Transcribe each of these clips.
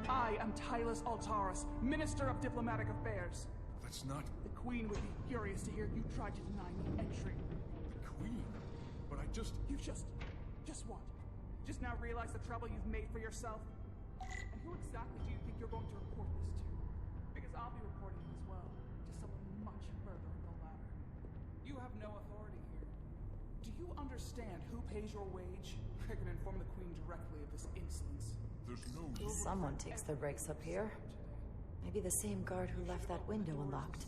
I am Tylus Altaris, Minister of Diplomatic Affairs. That's not... The Queen would be furious to hear you tried to deny me entry. the Queen. But I just... You just what? Just now realize the trouble you've made for yourself? And who exactly do you think you're going to report this to? Because I'll be reporting it as well, to someone much further in the ladder. You have no authority here. Do you understand who pays your wage? I can inform the Queen directly of this insolence. There's no... Someone takes the breaks up here. Maybe the same guard who left that window unlocked.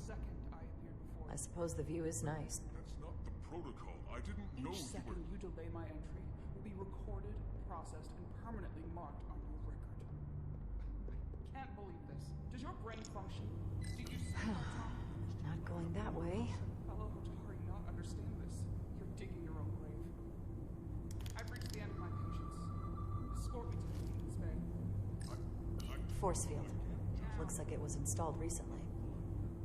I suppose the view is nice. That's not the protocol. I didn't know Each second you delay my entry will be recorded, processed, and permanently marked on your record. I can't believe this. Does your brain function? Do you see Not going that way. Fellow Hotari not understand this? You're digging your own grave. I've reached the end of my patience. Escort me to the Queen's Bay. Force field. Looks like it was installed recently.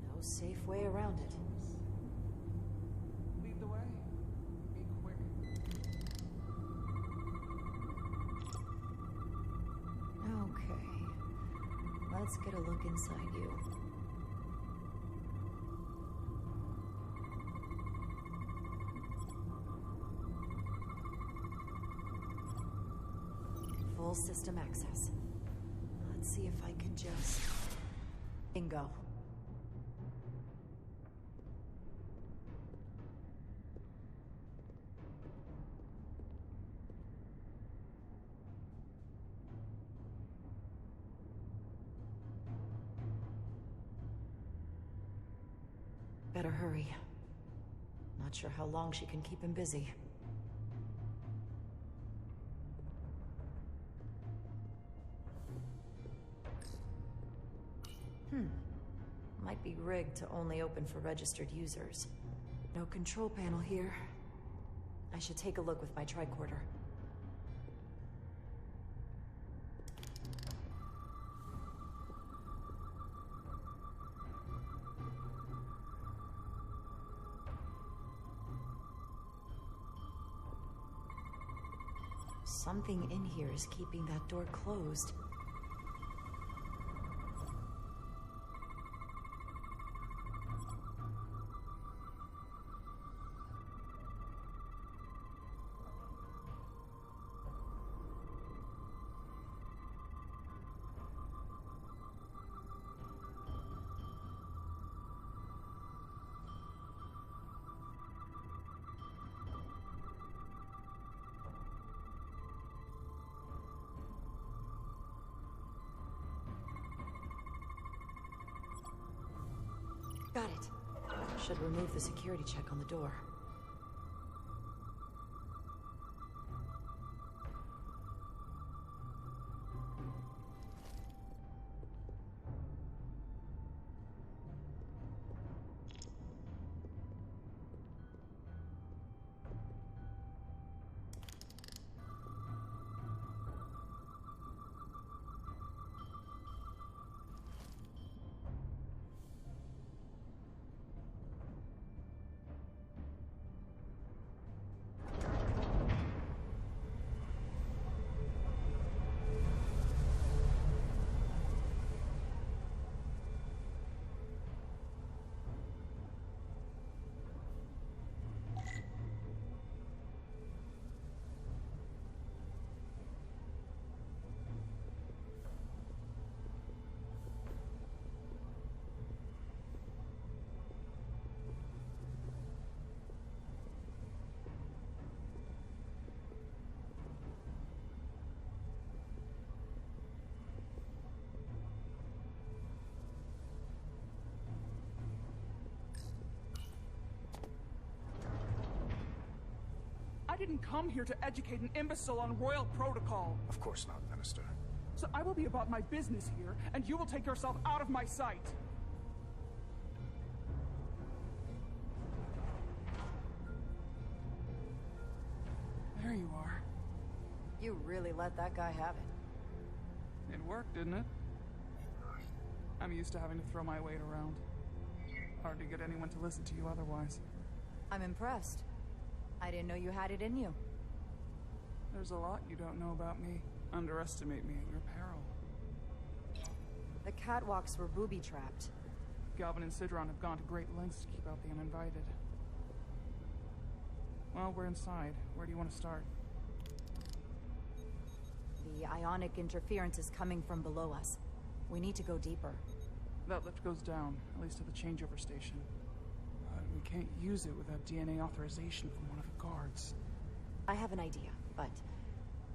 No safe way around it. Lead the way. Be quick. Okay. Let's get a look inside you. Full system access. Let's see if I can just... Bingo. Better hurry. Not sure how long she can keep him busy. Might be rigged to only open for registered users. No control panel here. I should take a look with my tricorder. Something in here is keeping that door closed. Got it. Should remove the security check on the door. I didn't come here to educate an imbecile on royal protocol. Of course not, Minister. So I will be about my business here, and you will take yourself out of my sight. There you are. You really let that guy have it. It worked, didn't it? I'm used to having to throw my weight around. Hard to get anyone to listen to you otherwise. I'm impressed. I didn't know you had it in you. There's a lot you don't know about me. Underestimate me at your peril. catwalks were booby-trapped. Galvin and Sidron have gone to great lengths to keep out the uninvited. Well, we're inside. Where do you want to start? The ionic interference is coming from below us. We need to go deeper. That lift goes down, at least to the changeover station. But we can't use it without DNA authorization from one of the guards. I have an idea, but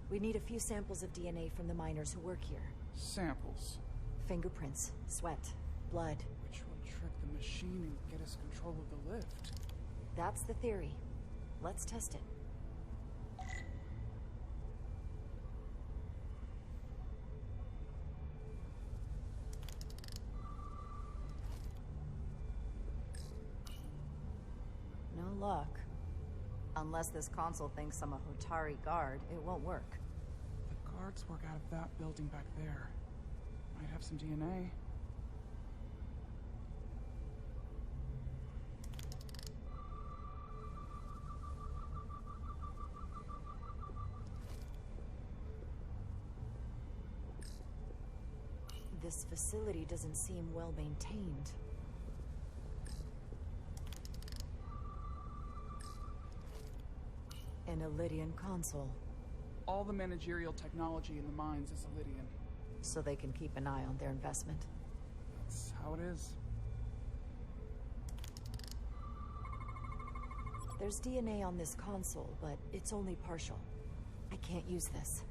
we need a few samples of DNA from the miners who work here. Samples? Fingerprints, sweat, blood. Which will trick the machine and get us control of the lift. That's the theory. Let's test it. No luck. Unless this console thinks I'm a Hotari guard, it won't work. The guards work out of that building back there. Might have some DNA. This facility doesn't seem well maintained. An Alydian console. All the managerial technology in the mines is Alydian. So they can keep an eye on their investment. That's how it is. There's DNA on this console, but it's only partial. I can't use this.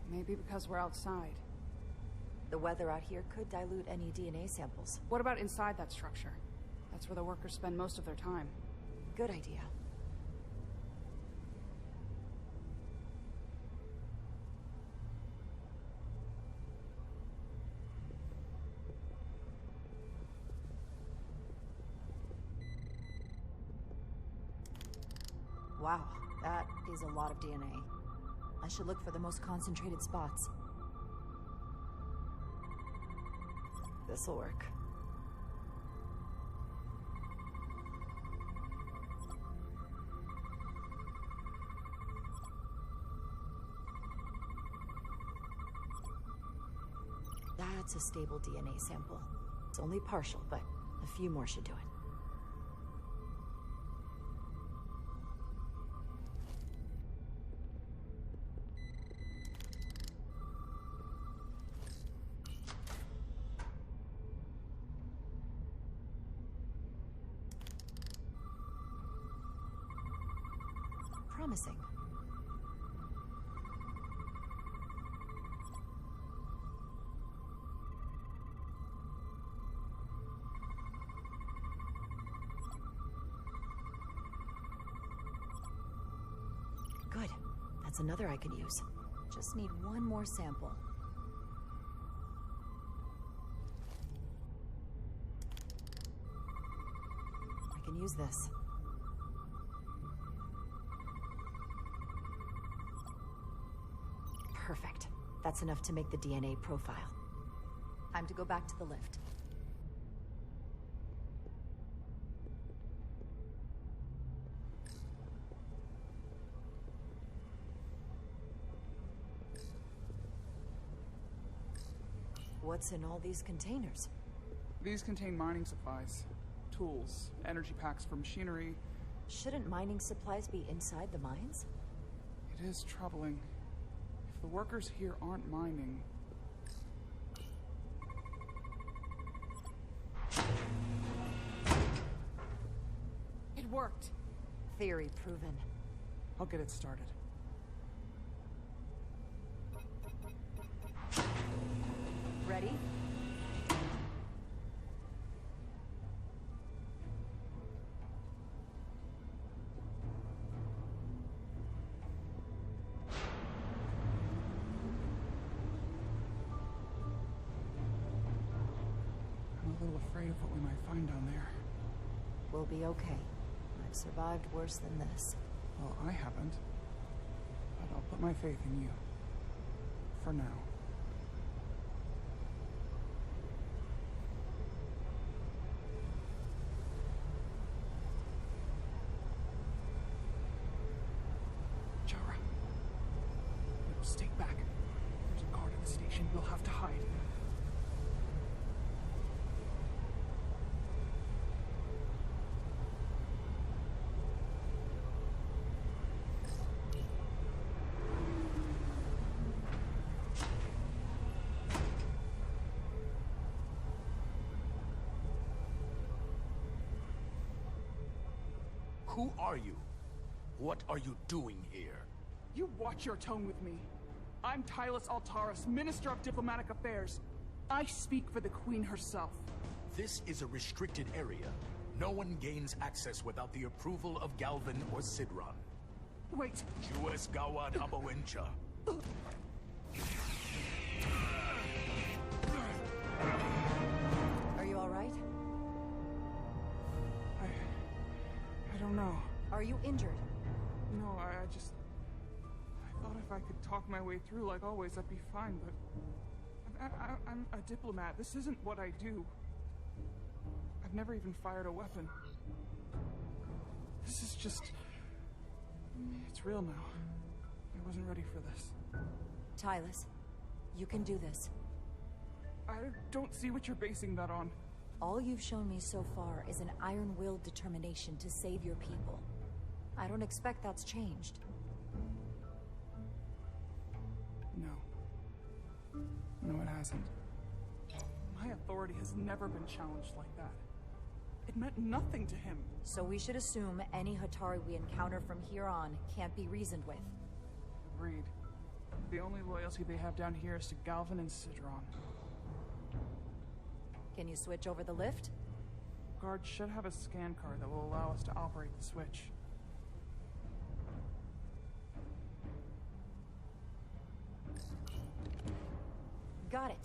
Maybe because we're outside. The weather out here could dilute any DNA samples. What about inside that structure? That's where the workers spend most of their time. Good idea. Wow, that is a lot of DNA. I should look for the most concentrated spots. This'll work. That's a stable DNA sample. It's only partial, but a few more should do it. Promising. Good. That's another I can use. Just need one more sample. I can use this. Perfect. That's enough to make the DNA profile. Time to go back to the lift. What's in all these containers? These contain mining supplies, tools, energy packs for machinery. Shouldn't mining supplies be inside the mines? It is troubling. If the workers here aren't mining... It worked. Theory proven. I'll get it started. Ready? I'm a little afraid of what we might find down there. We'll be okay. I've survived worse than this. Well, I haven't. But I'll put my faith in you. For now. Jara. Stay back. There's a guard at the station. We'll have to hide. Who are you? What are you doing here? You watch your tone with me. I'm Tylus Altaris, Minister of Diplomatic Affairs. I speak for the Queen herself. This is a restricted area. No one gains access without the approval of Galvin or Sidron. Wait. Jues Gawad Abawincha. Are you all right? I don't know. Are you injured? No, I thought if I could talk my way through like always, I'd be fine, but... I'm a diplomat. This isn't what I do. I've never even fired a weapon. This is just... It's real now. I wasn't ready for this. Tylus, you can do this. I don't see what you're basing that on. All you've shown me so far is an iron-willed determination to save your people. I don't expect that's changed. No, it hasn't. My authority has never been challenged like that. It meant nothing to him. So we should assume any Hatari we encounter from here on can't be reasoned with. Agreed. The only loyalty they have down here is to Galvin and Sidron. Can you switch over the lift? Guards should have a scan card that will allow us to operate the switch. Got it.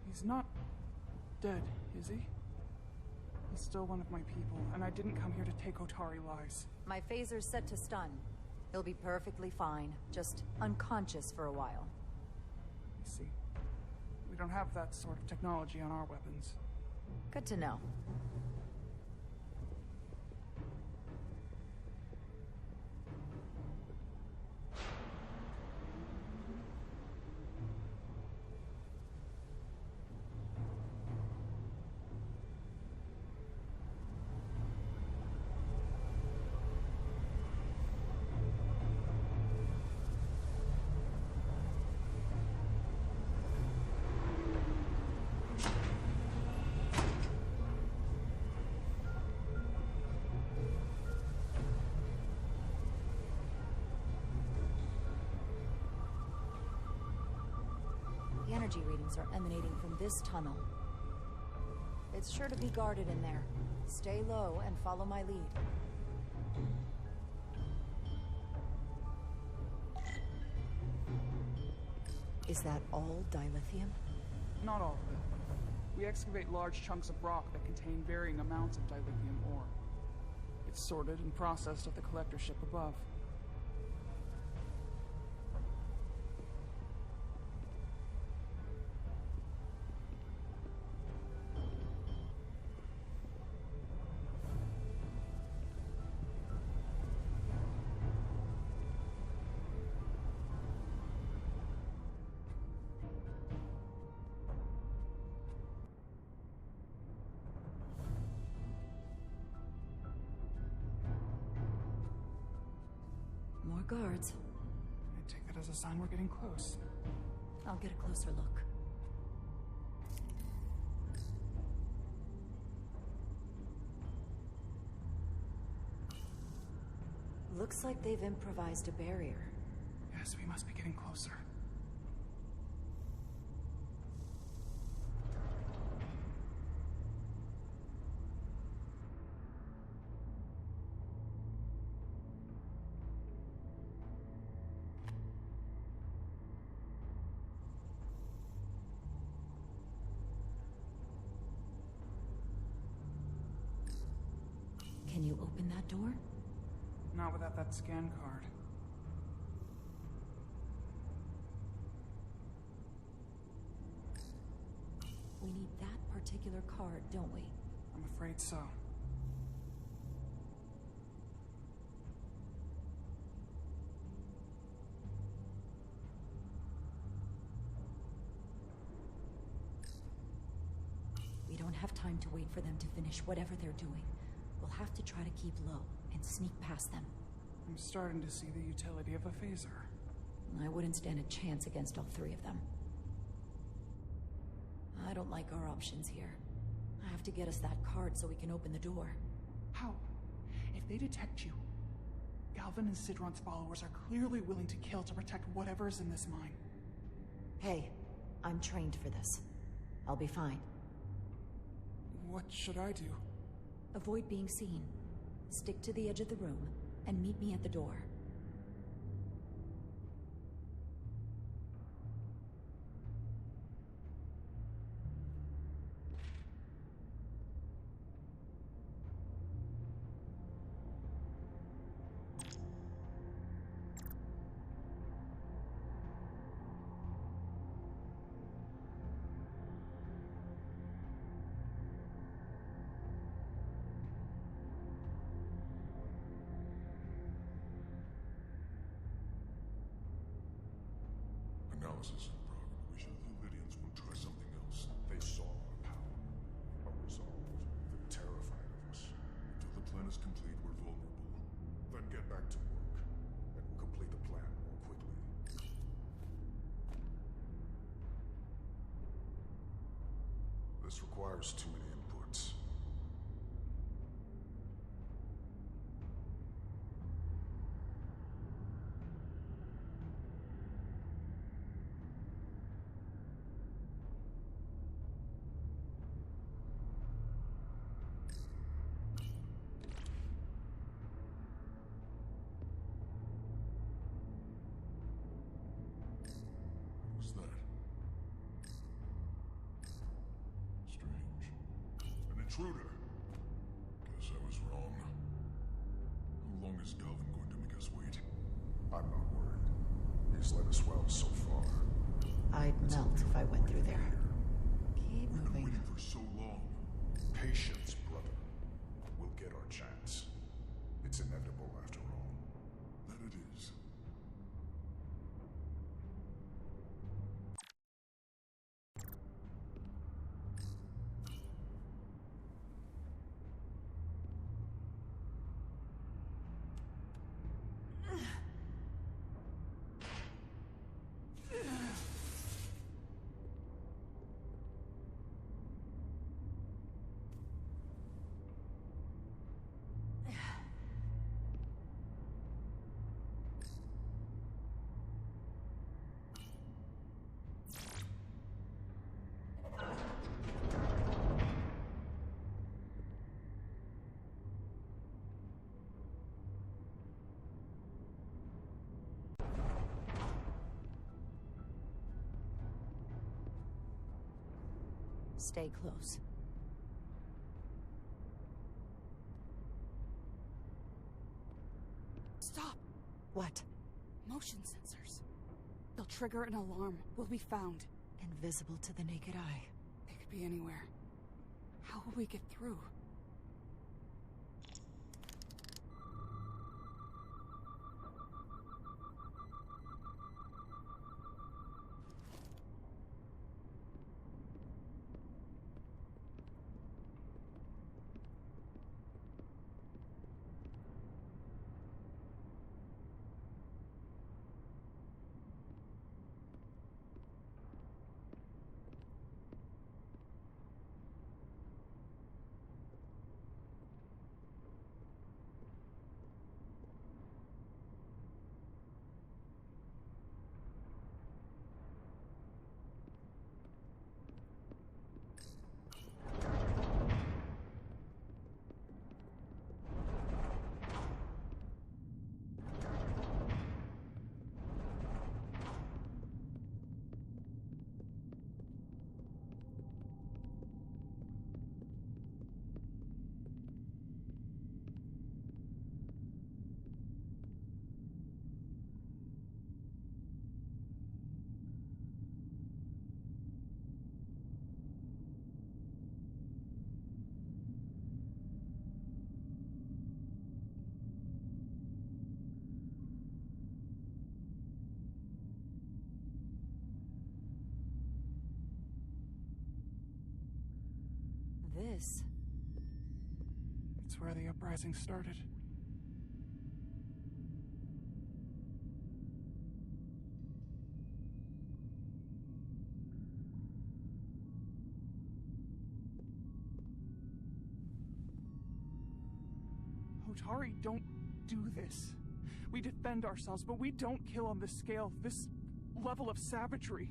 He's not dead, is he? He's still one of my people, and I didn't come here to take Otari lives. My phaser's set to stun. He'll be perfectly fine, just unconscious for a while. I see. We don't have that sort of technology on our weapons. Good to know. Energy readings are emanating from this tunnel. It's sure to be guarded in there. Stay low and follow my lead. Is that all dilithium? Not all of it. We excavate large chunks of rock that contain varying amounts of dilithium ore. It's sorted and processed at the collector ship above. More guards. I take that as a sign we're getting close. I'll get a closer look. Looks like they've improvised a barrier. Yes, we must be getting closer. Can you open that door? Not without that scan card. We need that particular card, don't we? I'm afraid so. We don't have time to wait for them to finish whatever they're doing. We'll have to try to keep low and sneak past them. I'm starting to see the utility of a phaser. I wouldn't stand a chance against all three of them. I don't like our options here. I have to get us that card so we can open the door. How? If they detect you, Galvin and Sidron's followers are clearly willing to kill to protect whatever's in this mine. Hey, I'm trained for this. I'll be fine. What should I do? Avoid being seen. Stick to the edge of the room, and meet me at the door. Analysis in progress. We should the Lydians will try something else. They saw our power, our resolve. They're terrified of us. Until the plan is complete, we're vulnerable. Then get back to work, and we'll complete the plan more quickly. This requires too many inputs. What's that? Strange. An intruder. Guess I was wrong. How long is Galvin going to make us wait? I'm not worried. He's led us well so far. I'd melt if I went through there. Keep We've been moving. waiting for so long. Patience, brother. We'll get our chance. It's inevitable after all. That it is. Stay close. Stop! What? Motion sensors. They'll trigger an alarm. We'll be found. Invisible to the naked eye. They could be anywhere. How will we get through? This? It's where the uprising started. Hotari don't do this. We defend ourselves, but we don't kill on this scale, this level of savagery.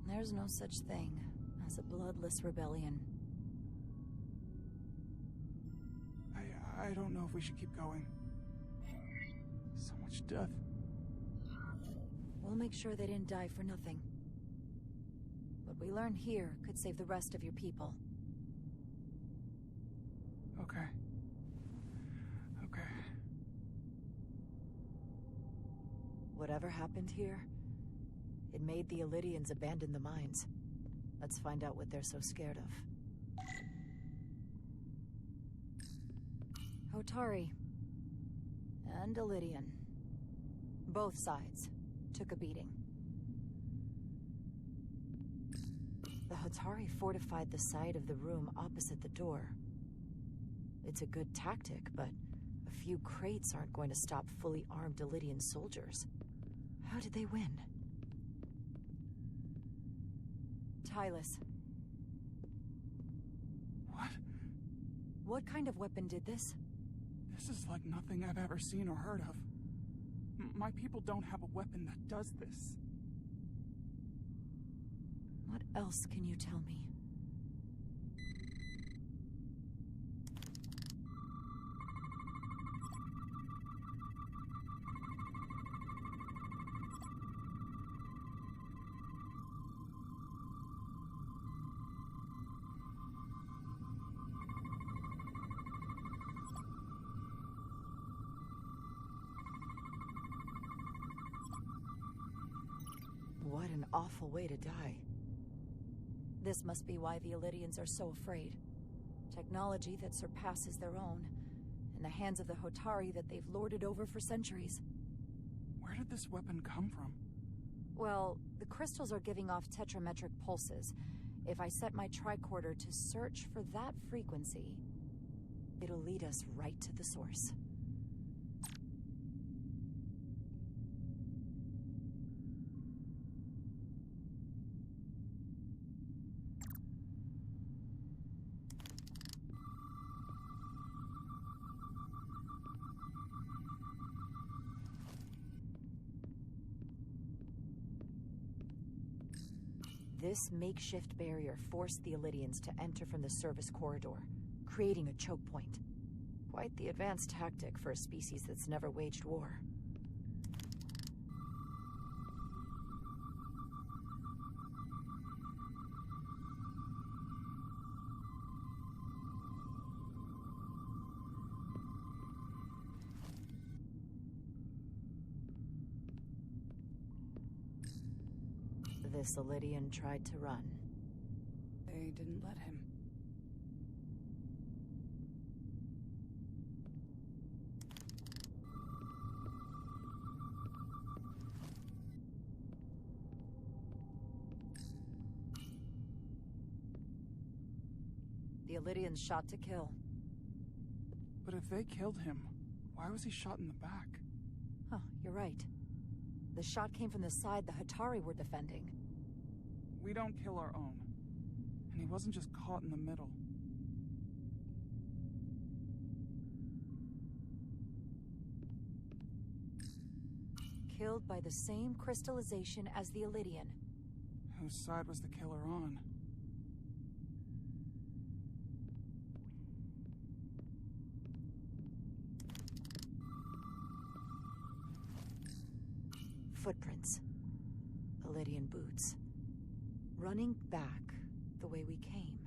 There's no such thing as a bloodless rebellion. I don't know if we should keep going. So much death. We'll make sure they didn't die for nothing. What we learn here could save the rest of your people. Okay. Okay. Whatever happened here, it made the Alyans abandon the mines. Let's find out what they're so scared of. Hotari and Alyans. Both sides took a beating. The Hotari fortified the side of the room opposite the door. It's a good tactic, but a few crates aren't going to stop fully armed Alyans soldiers. How did they win? Tylus. What? What kind of weapon did this? This is like nothing I've ever seen or heard of. My people don't have a weapon that does this. What else can you tell me? What an awful way to die. This must be why the Alyans are so afraid. Technology that surpasses their own, in the hands of the Hotari that they've lorded over for centuries. Where did this weapon come from? Well, the crystals are giving off tetrametric pulses. If I set my tricorder to search for that frequency, it'll lead us right to the source. This makeshift barrier forced the Alyans to enter from the service corridor, creating a choke point. Quite the advanced tactic for a species that's never waged war. This Alyans tried to run. They didn't let him. The Alyans shot to kill. But if they killed him, why was he shot in the back? Huh, you're right. The shot came from the side the Hotari were defending. We don't kill our own. And he wasn't just caught in the middle. Killed by the same crystallization as the Alyans. Whose side was the killer on? Footprints. Alyans boots. Running back the way we came.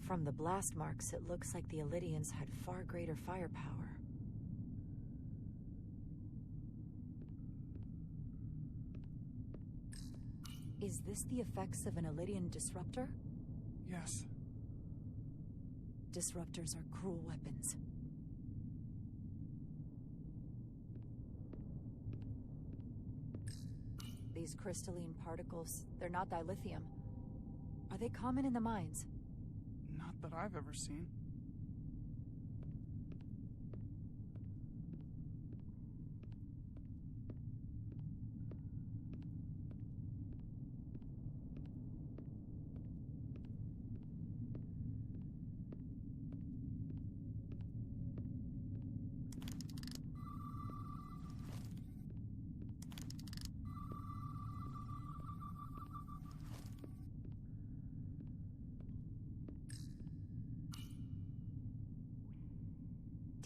From the blast marks, it looks like the Alyans had far greater firepower. Is this the effects of an Alyans disruptor? Yes. Disruptors are cruel weapons. These crystalline particles, they're not dilithium. Are they common in the mines? Not that I've ever seen.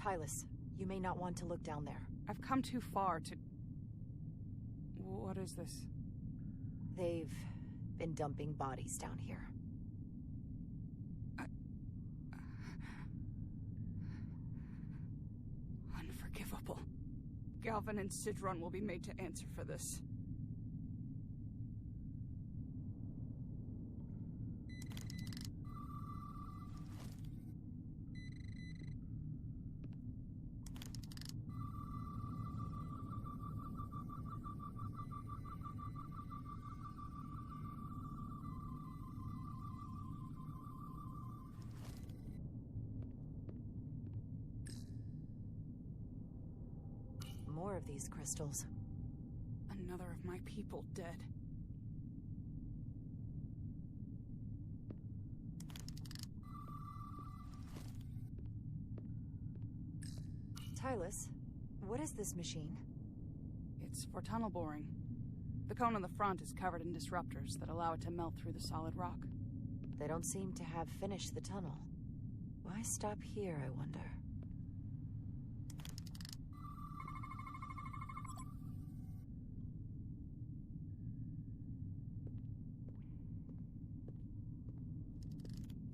Tylus, you may not want to look down there. I've come too far to... What is this? They've been dumping bodies down here. Unforgivable. Galvin and Sidron will be made to answer for this. More of these crystals. Another of my people dead. Tylus, what is this machine? It's for tunnel boring. The cone on the front is covered in disruptors that allow it to melt through the solid rock. They don't seem to have finished the tunnel. Why stop here, I wonder?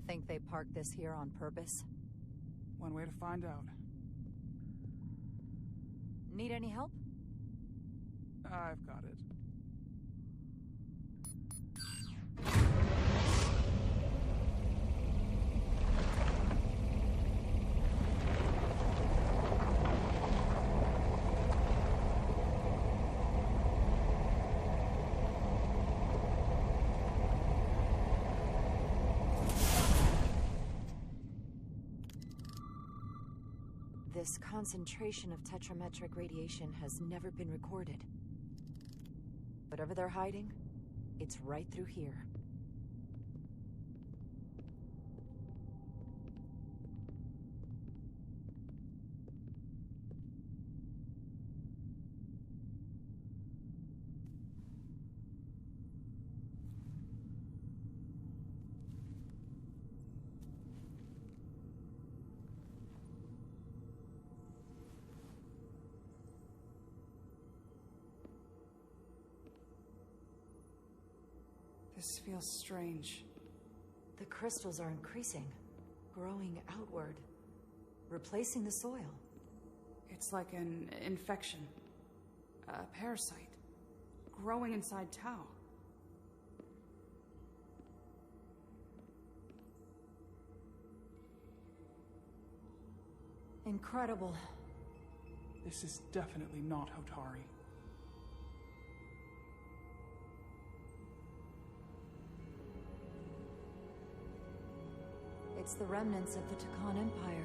Think they parked this here on purpose? One way to find out. Need any help? I've got it. This concentration of tetrametric radiation has never been recorded. Whatever they're hiding, it's right through here. This feels strange. The crystals are increasing, growing outward, replacing the soil. It's like an infection. A parasite. Growing inside Tau. Incredible. This is definitely not Hotari. It's the remnants of the Takan Empire.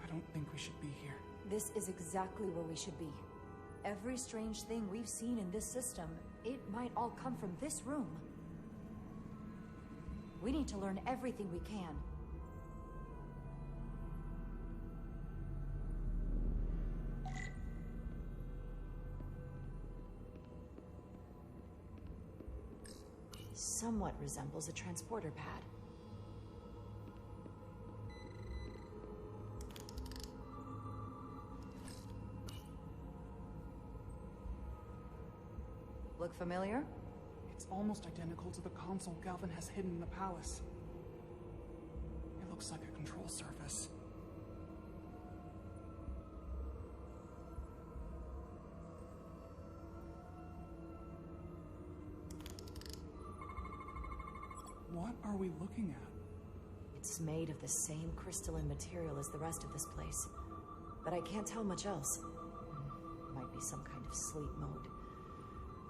I don't think we should be here. This is exactly where we should be. Every strange thing we've seen in this system, it might all come from this room. We need to learn everything we can. Somewhat resembles a transporter pad. Look familiar? It's almost identical to the console Galvin has hidden in the palace. It looks like a control surface. What are we looking at? It's made of the same crystalline material as the rest of this place, but I can't tell much else. Might be some kind of sleep mode.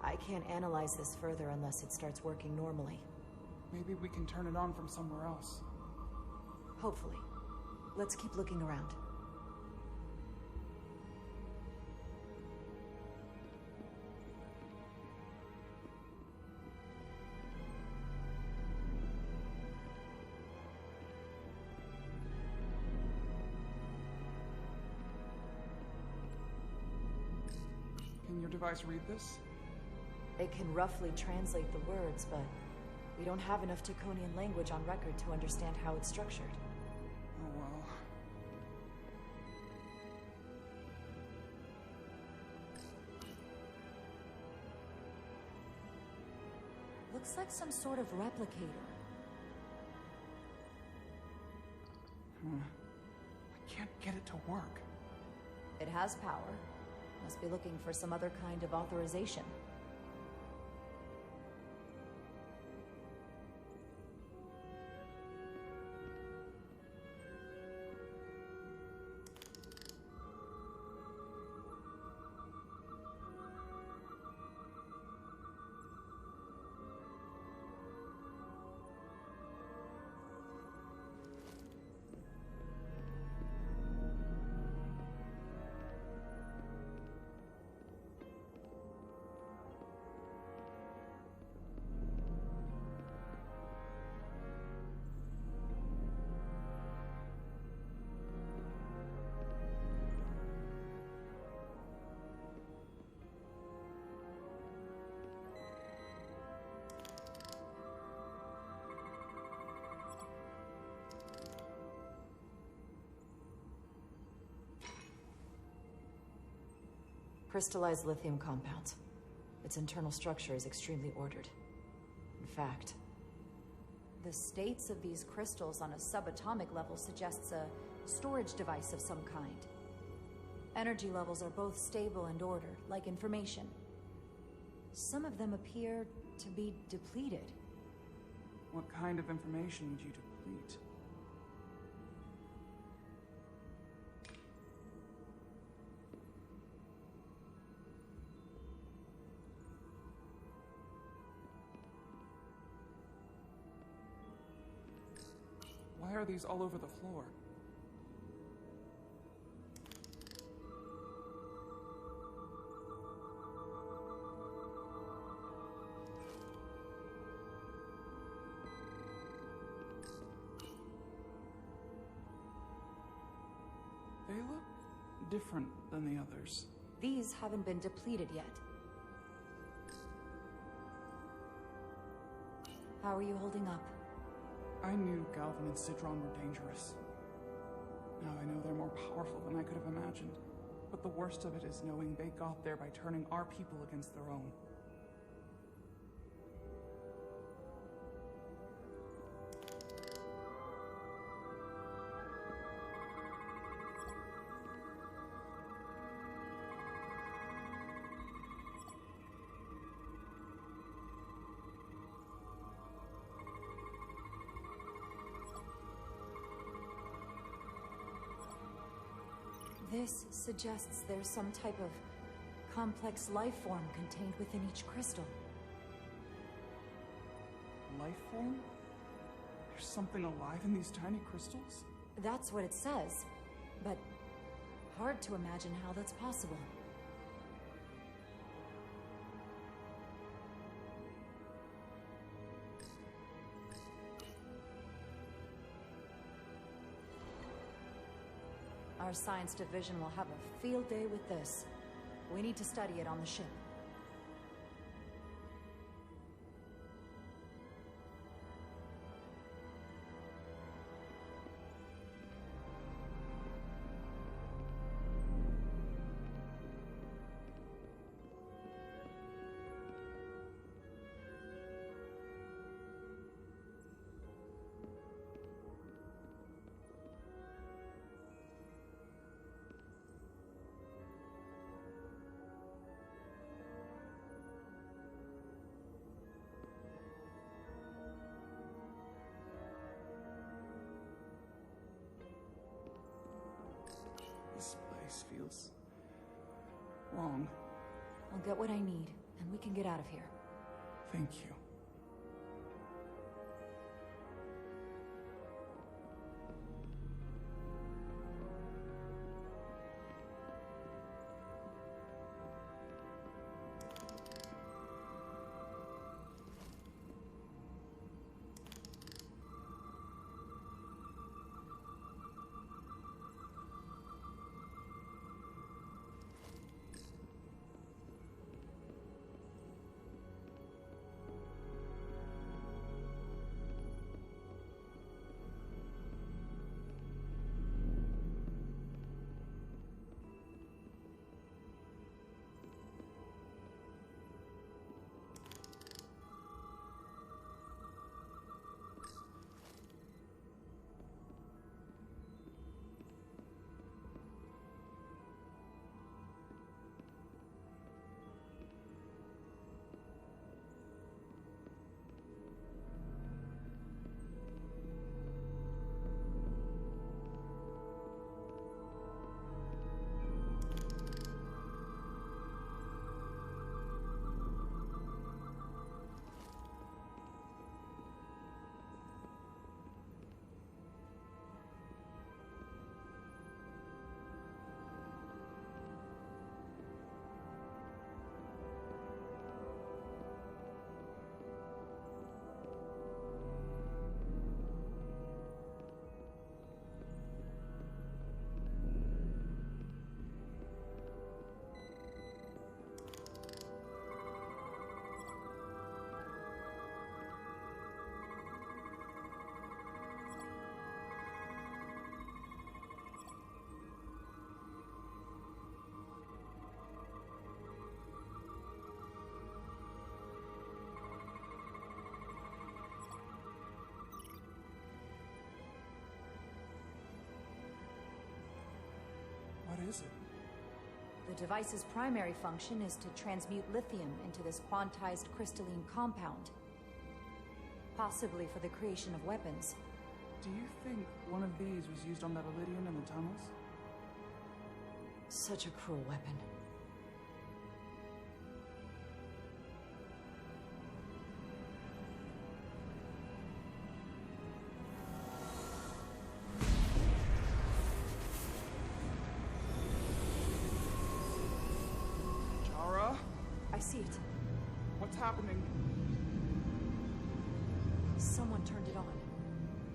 I can't analyze this further unless it starts working normally. Maybe we can turn it on from somewhere else. Hopefully. Let's keep looking around. Can your device read this? It can roughly translate the words, but we don't have enough Takonian language on record to understand how it's structured. Oh well. Looks like some sort of replicator. I can't get it to work. It has power. Must be looking for some other kind of authorization. Crystallized lithium compound. Its internal structure is extremely ordered. In fact, the states of these crystals on a subatomic level suggests a storage device of some kind. Energy levels are both stable and ordered, like information. Some of them appear to be depleted. What kind of information would you deplete? Why are these all over the floor? They look different than the others. These haven't been depleted yet. How are you holding up? I knew Galvin and Sidron were dangerous. Now I know they're more powerful than I could have imagined. But the worst of it is knowing they got there by turning our people against their own. This suggests there's some type of complex life form contained within each crystal. Life form? There's something alive in these tiny crystals? That's what it says, but hard to imagine how that's possible. Our science division will have a field day with this. We need to study it on the ship. This place feels wrong. I'll get what I need, and we can get out of here. Thank you. device's primary function is to transmute lithium into this quantized crystalline compound. Possibly for the creation of weapons. Do you think one of these was used on that Alydian in the tunnels? Such a cruel weapon. I see it. What's happening? Someone turned it on.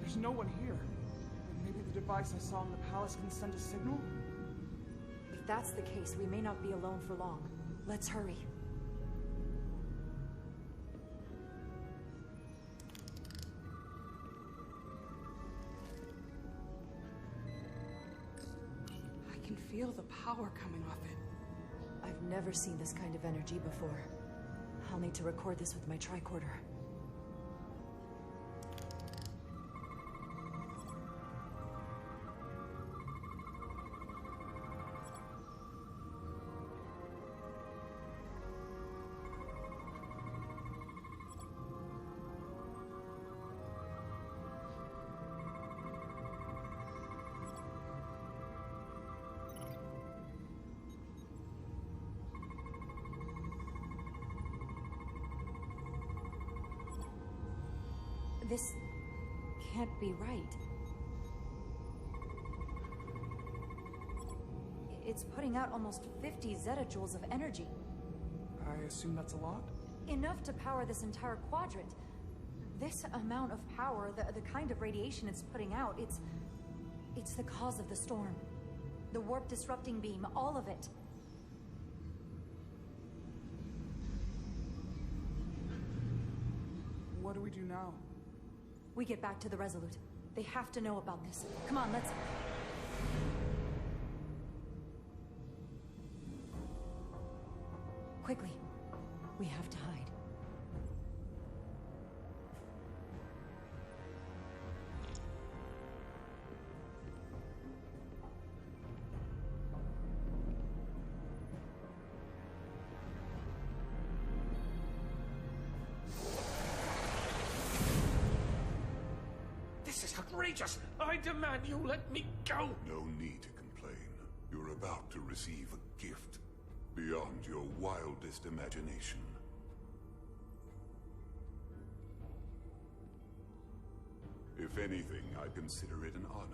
There's no one here. Maybe the device I saw in the palace can send a signal? If that's the case, we may not be alone for long. Let's hurry. I can feel the power coming off it. I've never seen this kind of energy before. I'll need to record this with my tricorder. This can't be right. It's putting out almost 50 zettajoules of energy. I assume that's a lot? Enough to power this entire quadrant. This amount of power, the kind of radiation it's putting out, it's the cause of the storm. The warp disrupting beam, all of it. What do we do now? We get back to the Resolute. They have to know about this. Come on, let's... Quickly. We have to hide. This is outrageous! I demand you let me go! No need to complain. You're about to receive a gift beyond your wildest imagination. If anything, I consider it an honor.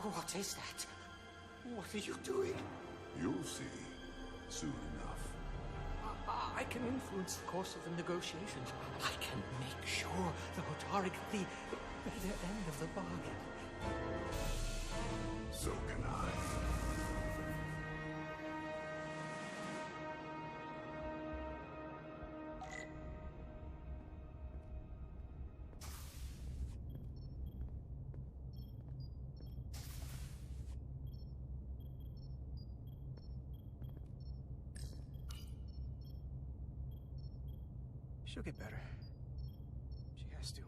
What is that? What are you doing? You'll see soon enough. I can influence the course of the negotiations. I can make sure the Hotari get the better end of the bargain. So can I. She'll get better. She has to.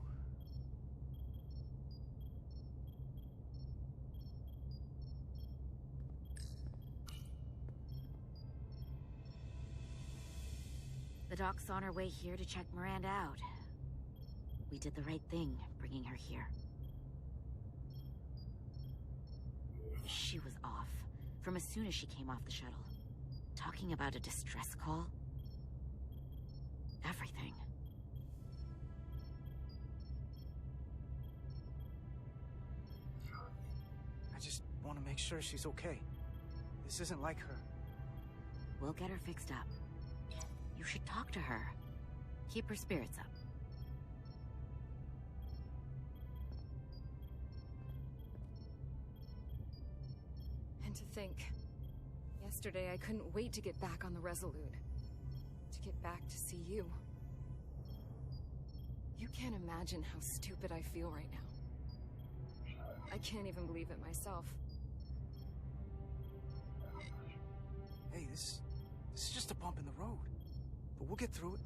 The doc's on her way here to check Miranda out. We did the right thing, bringing her here. She was off, from as soon as she came off the shuttle. Talking about a distress call. Everything. I just want to make sure she's okay. This isn't like her. We'll get her fixed up. You should talk to her. Keep her spirits up. And to think, yesterday I couldn't wait to get back on the Resolute. To get back to see you. You can't imagine how stupid I feel right now. I can't even believe it myself. Hey, this is just a bump in the road. But we'll get through it.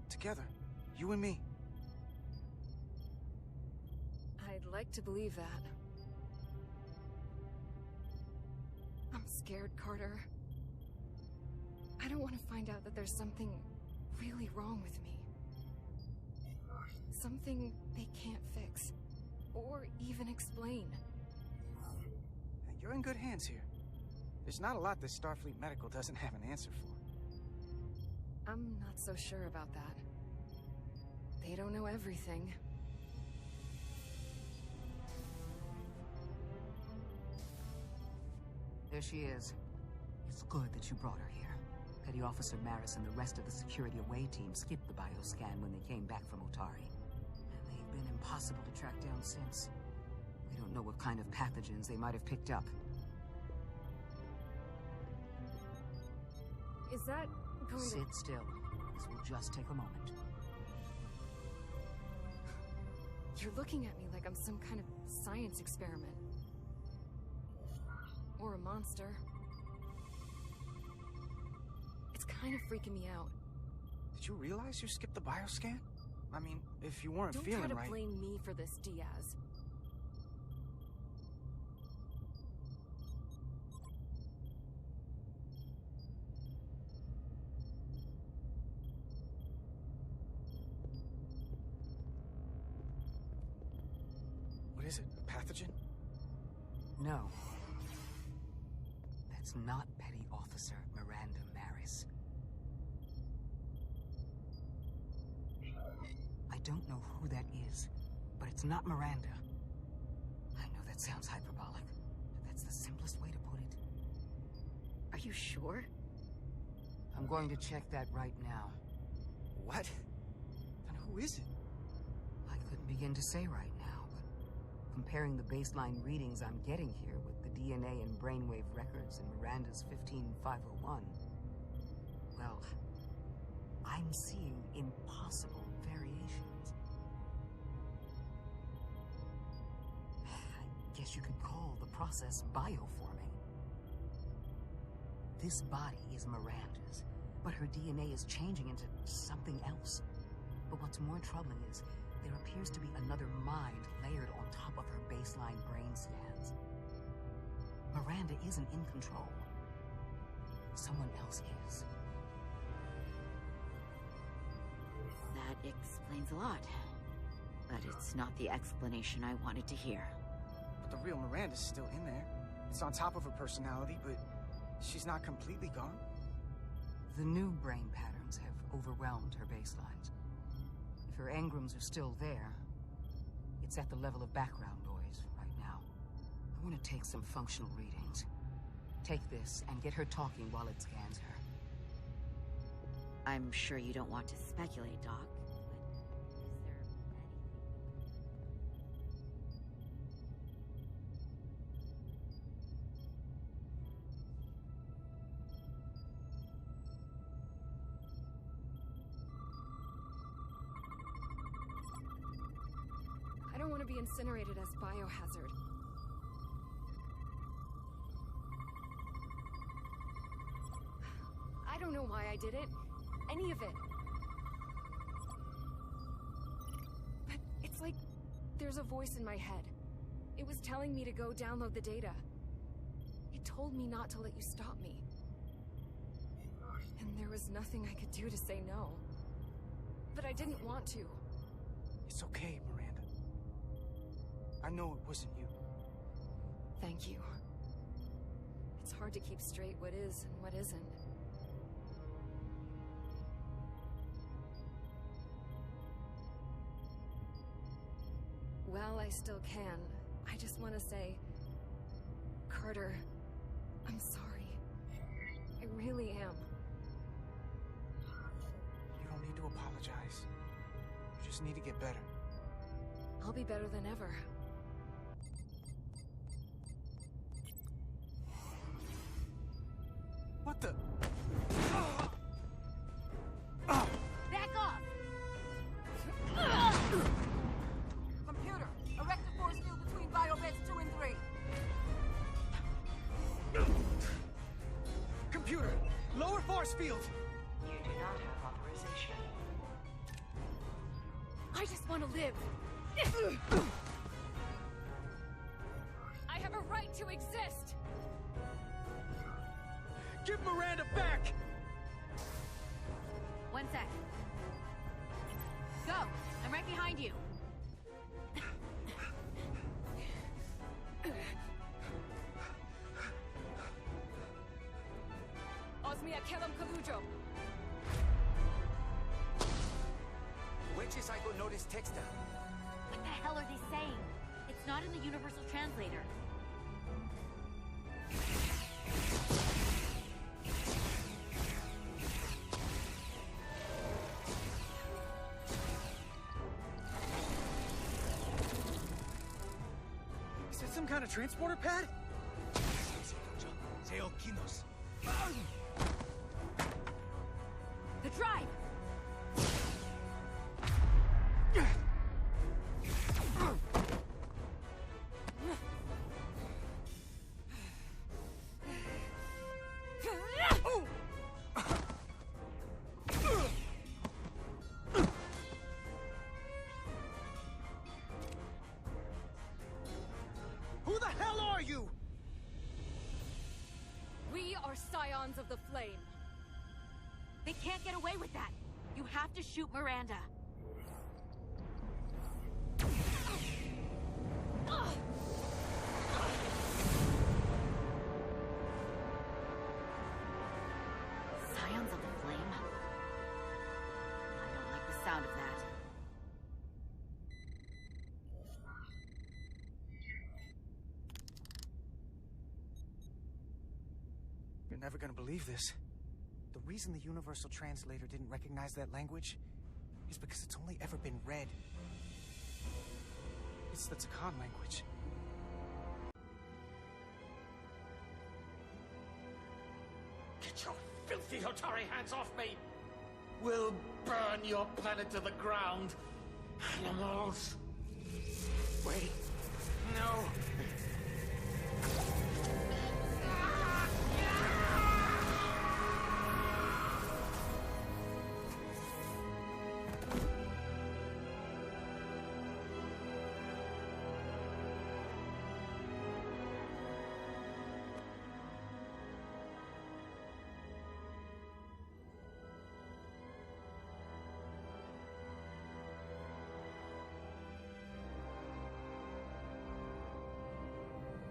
Together. You and me. I'd like to believe that. I'm scared, Carter. I don't want to find out that there's something really wrong with me. Something they can't fix. Or even explain. You're in good hands here. There's not a lot that Starfleet Medical doesn't have an answer for. I'm not so sure about that. They don't know everything. There she is. It's good that you brought her here. Petty Officer Maris and the rest of the security away team skipped the bioscan when they came back from Otari. And they've been impossible to track down since. We don't know what kind of pathogens they might have picked up. Is that going to... Sit still. This will just take a moment. You're looking at me like I'm some kind of science experiment. Or a monster. It's kind of freaking me out. Did you realize you skipped the bioscan? I mean, if you weren't feeling right... Don't try to blame me for this, Diaz. What is it? A pathogen? No. That's not Petty Officer Miranda Maris. I don't know who that is, but it's not Miranda. I know that sounds hyperbolic, but that's the simplest way to put it. Are you sure? I'm going to check that right now. What? Then who is it? I couldn't begin to say right now, but comparing the baseline readings I'm getting here with the DNA and brainwave records in Miranda's 15501, well, I'm seeing impossible variations. I guess you could call the process bioforming. This body is Miranda's, but her DNA is changing into something else. But what's more troubling is there appears to be another mind layered on top of her baseline brain scans. Miranda isn't in control. Someone else is. That explains a lot. But it's not the explanation I wanted to hear. But the real Miranda's still in there. It's on top of her personality, but she's not completely gone. The new brain patterns have overwhelmed her baselines. If her engrams are still there, it's at the level of background noise right now. I want to take some functional readings. Take this and get her talking while it scans her. I'm sure you don't want to speculate, Doc, but is there anything... I don't want to be incinerated as biohazard. I don't know why I did it. Any of it. But it's like there's a voice in my head. It was telling me to go download the data. It told me not to let you stop me. And there was nothing I could do to say no. But I didn't want to. It's okay, Miranda. I know it wasn't you. Thank you. It's hard to keep straight what is and what isn't. Well, I still can. I just want to say... Carter, I'm sorry. just need to get better. I'll be better than ever. What the? Back off! Computer, erect a force field between biobeds 2 and 3. Computer, lower force field! You do not have authorization. I just want to live. I have a right to exist. Give Miranda back! 1 sec. Go! I'm right behind you. Osmia Kellam Kalujo. Wedges I go notice texta. What the hell are they saying? It's not in the Universal Translator. Is that some kind of transporter pad? The drive! Who the hell are you? We are scions of the flame. They can't get away with that. You have to shoot Miranda. Scions of the Flame? I don't like the sound of that. You're never gonna believe this. The reason the Universal Translator didn't recognize that language is because it's only ever been read. It's the Takan language. Get your filthy Hotari hands off me! We'll burn your planet to the ground! Animals! Wait. No!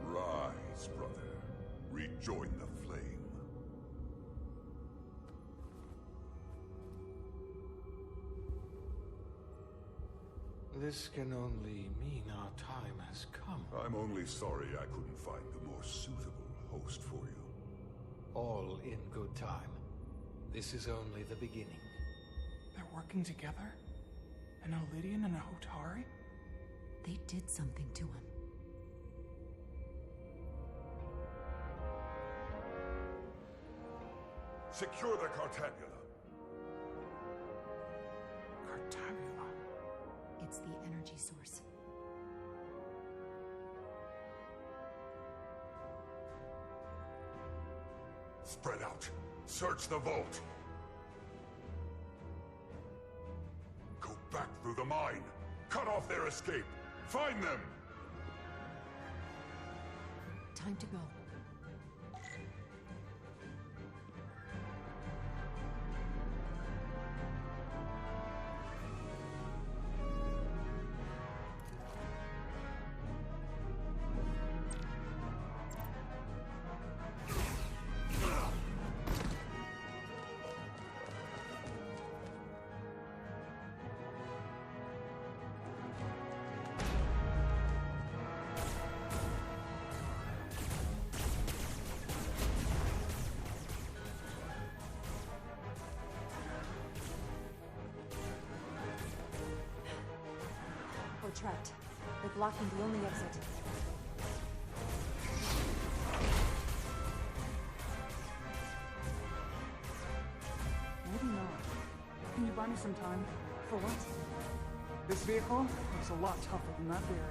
Rise, brother. Rejoin the flame. This can only mean our time has come. I'm only sorry I couldn't find the more suitable host for you. All in good time. This is only the beginning. They're working together? An Alydian and a Hotari? They did something to him. Secure the Cartabula. Cartabula? It's the energy source. Spread out. Search the vault. Go back through the mine. Cut off their escape. Find them. Time to go. trapped. They're blocking the only exit. Maybe not. Can you buy me some time? For what? This vehicle looks a lot tougher than that barrier.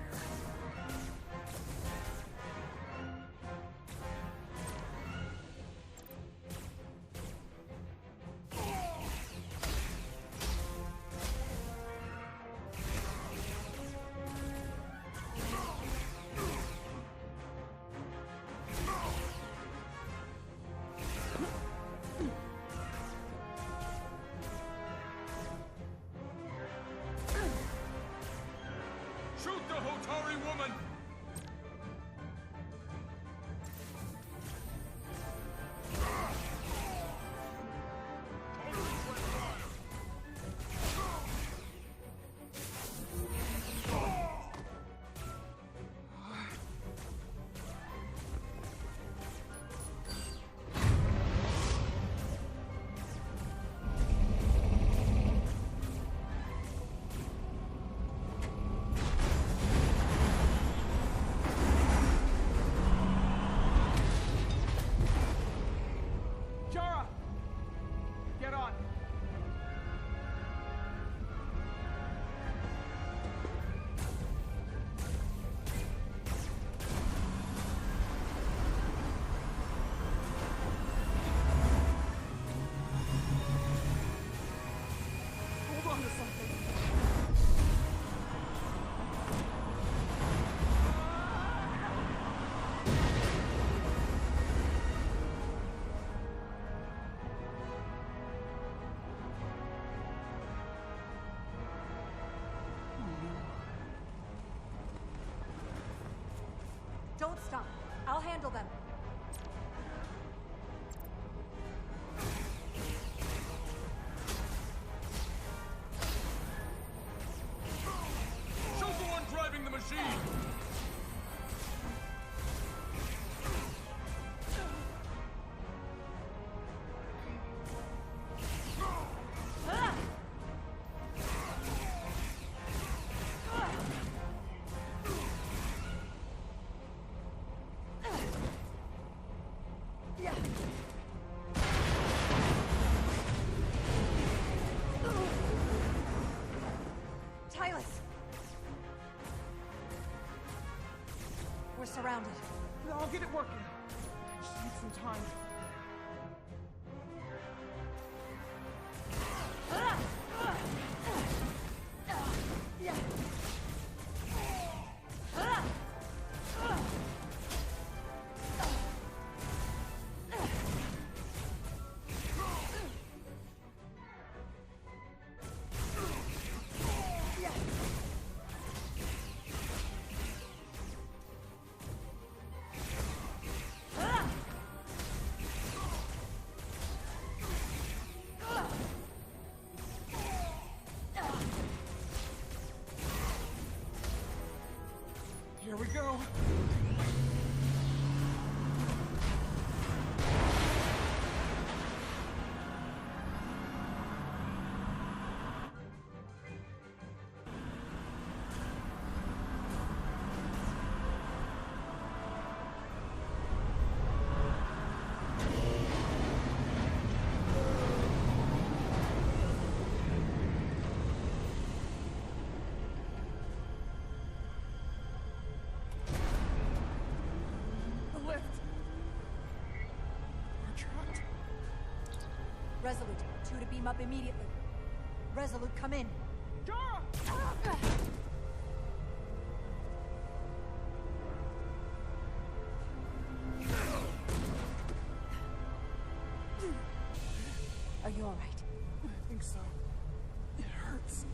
Shoot the Hotari woman! Get on! Hold on to something. Don't stop. I'll handle them. Shoot the one driving the machine! We're surrounded. I'll get it working. I just need some time. Here we go. Resolute, 2 to beam up immediately. Resolute, come in. Are you all right? I think so. It hurts.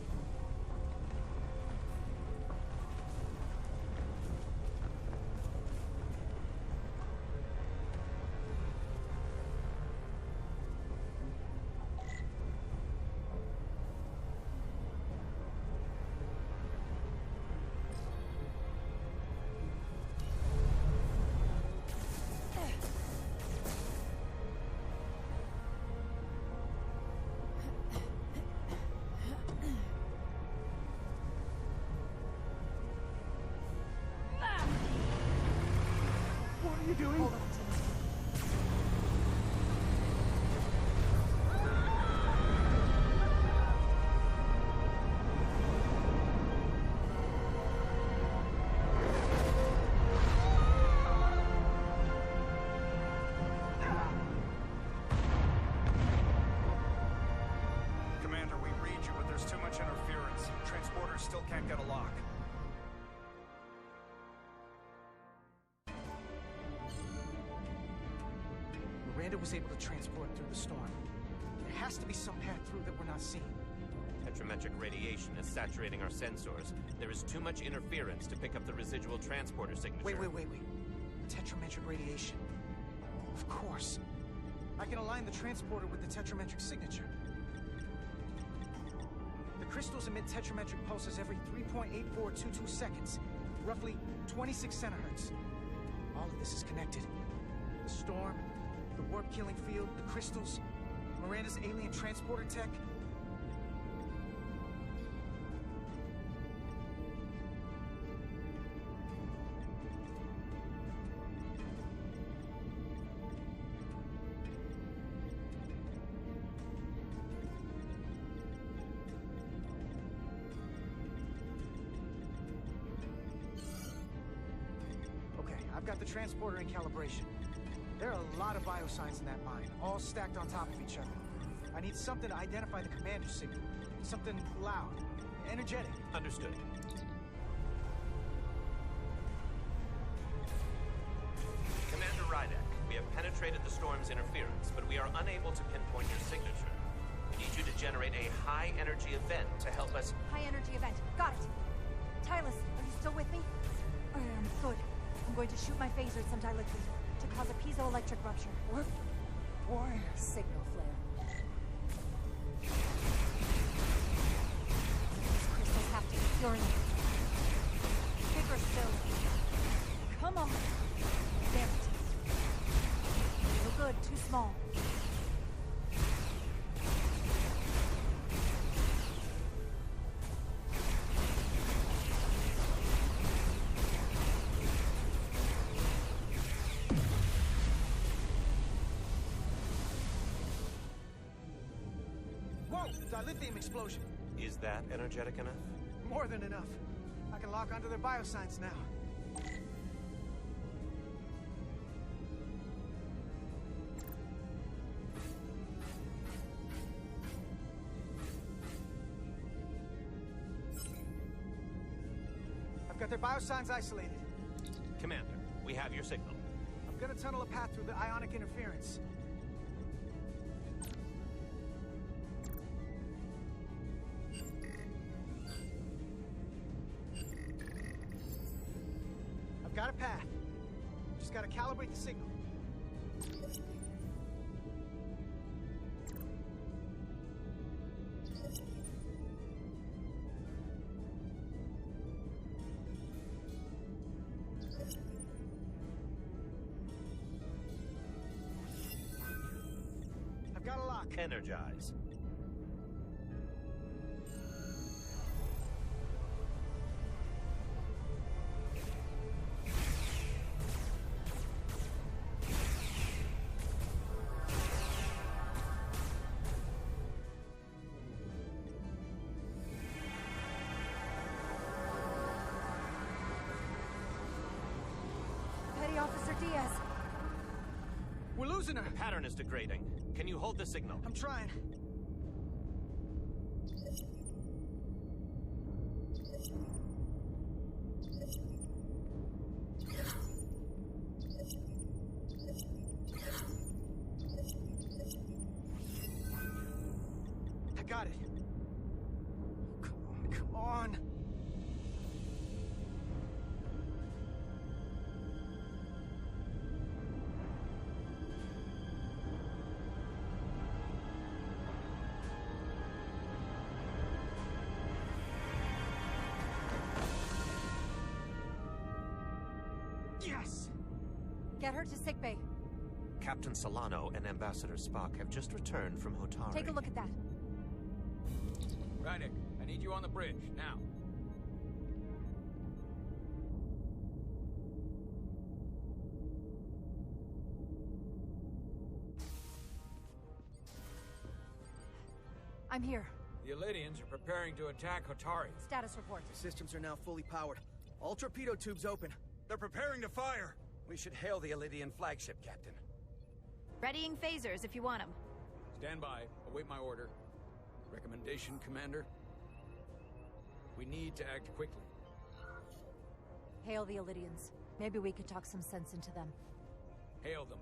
doing? Hold on to this. Commander, we read you, but there's too much interference. Transporters still can't get a lock. Miranda was able to transport through the storm. There has to be some path through that we're not seeing. Tetrametric radiation is saturating our sensors. There is too much interference to pick up the residual transporter signature. Wait. Tetrametric radiation. Of course. I can align the transporter with the tetrametric signature. The crystals emit tetrametric pulses every 3.8422 seconds, roughly 26 centihertz. All of this is connected. The storm, the warp-killing field, the crystals, Miranda's alien transporter tech. Okay, I've got the transporter in calibration. There are a lot of biosigns in that mine, all stacked on top of each other. I need something to identify the commander signal. Something loud, energetic. Understood. Commander Rydek, we have penetrated the storm's interference, but we are unable to pinpoint your signature. We need you to generate a high-energy event to help us... High-energy event. Got it. Tylus, are you still with me? I am. Good. I'm going to shoot my phaser at some dilithium to cause a piezoelectric rupture. What? Why? Signal flare. These crystals have to be purely. Bigger still. Come on. Damn it. No good. Too small. Dilithium explosion. Is that energetic enough? More than enough. I can lock onto their biosigns now. I've got their biosigns isolated. Commander, we have your signal. I'm gonna tunnel a path through the ionic interference. Got a path. Just gotta calibrate the signal. I've got a lock. Energize. Officer Diaz. We're losing her. The pattern is degrading. Can you hold the signal? I'm trying. I got it. Come on. Yes! Get her to sickbay. Captain Solano and Ambassador Spock have just returned from Hotari. Take a look at that. Rydek, I need you on the bridge, now. I'm here. The Alyans are preparing to attack Hatari. Status report. The systems are now fully powered. All torpedo tubes open. They're preparing to fire. We should hail the Alydian flagship, Captain. Readying phasers if you want them. Stand by. Await my order. Recommendation, Commander? We need to act quickly. Hail the Alydians. Maybe we could talk some sense into them. Hail them.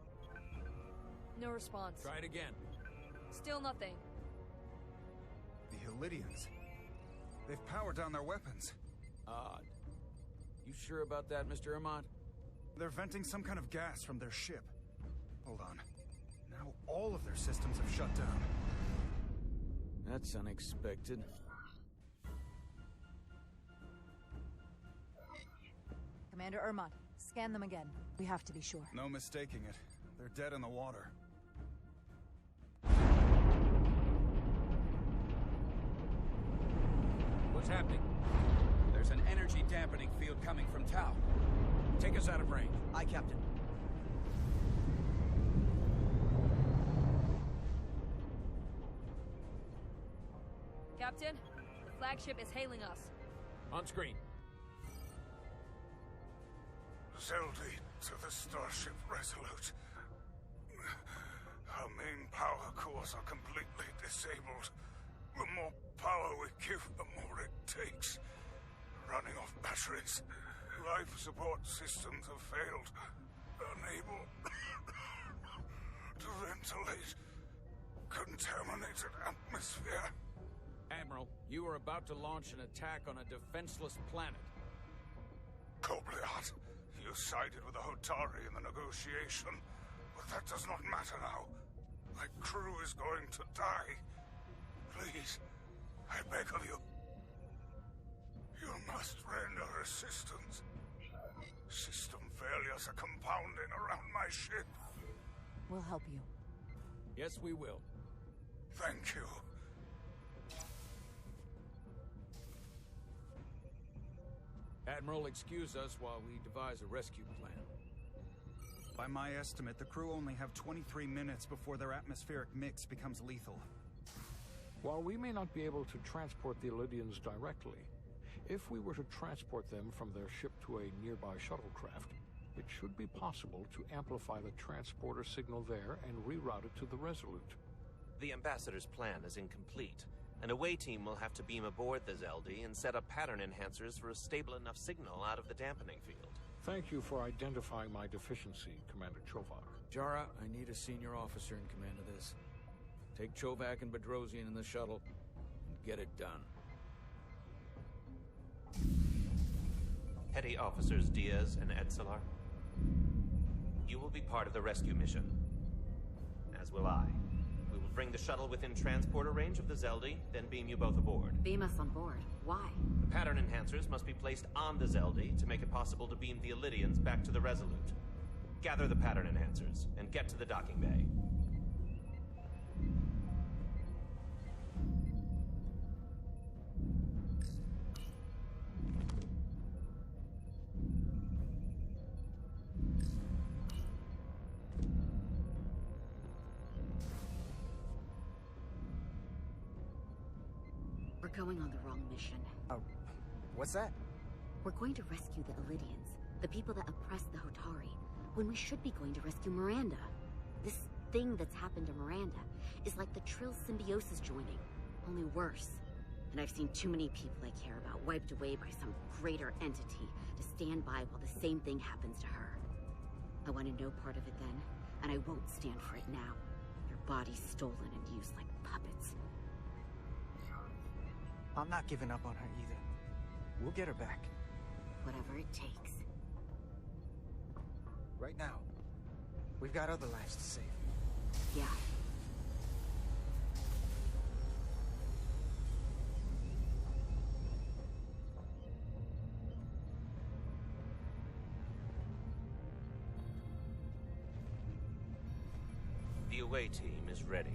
No response. Try it again. Still nothing. The Alydians. They've powered down their weapons. Odd. You sure about that, Mr. Armand? They're venting some kind of gas from their ship. Hold on. Now all of their systems have shut down. That's unexpected. Commander Ermont, scan them again. We have to be sure. No mistaking it. They're dead in the water. What's happening? There's an energy dampening field coming from Tau. Take us out of range. Aye, Captain. Captain, the flagship is hailing us. On screen. Zeli to the Starship Resolute. Our main power cores are completely disabled. The more power we give, the more it takes. Running off batteries. Life support systems have failed. Unable to ventilate contaminated atmosphere. Admiral, you are about to launch an attack on a defenseless planet. Cobliot, you sided with the Hotari in the negotiation, but that does not matter now. My crew is going to die. Please, I beg of you. You must render assistance. System failures are compounding around my ship. We'll help you. Yes, we will. Thank you. Admiral, excuse us while we devise a rescue plan. By my estimate, the crew only have 23 minutes before their atmospheric mix becomes lethal. While we may not be able to transport the Alydians directly, if we were to transport them from their ship to a nearby shuttlecraft, it should be possible to amplify the transporter signal there and reroute it to the Resolute. The Ambassador's plan is incomplete. An away team will have to beam aboard the Zeldi and set up pattern enhancers for a stable enough signal out of the dampening field. Thank you for identifying my deficiency, Commander Chovak. Jara, I need a senior officer in command of this. Take Chovak and Bedrosian in the shuttle and get it done. Petty Officers Diaz and Edselar, you will be part of the rescue mission. As will I. We will bring the shuttle within transporter range of the Zeldi, then beam you both aboard. Beam us on board. Why? The pattern enhancers must be placed on the Zeldi to make it possible to beam the Alydians back to the Resolute. Gather the pattern enhancers and get to the docking bay. We're going on the wrong mission. What's that? We're going to rescue the Alydians, the people that oppressed the Hotari, when we should be going to rescue Miranda. This thing that's happened to Miranda is like the Trill symbiosis joining, only worse. And I've seen too many people I care about wiped away by some greater entity to stand by while the same thing happens to her. I wanted no part of it then, and I won't stand for it now. Your body's stolen and used like puppets. I'm not giving up on her either. We'll get her back. Whatever it takes. Right now, we've got other lives to save. Yeah. The away team is ready.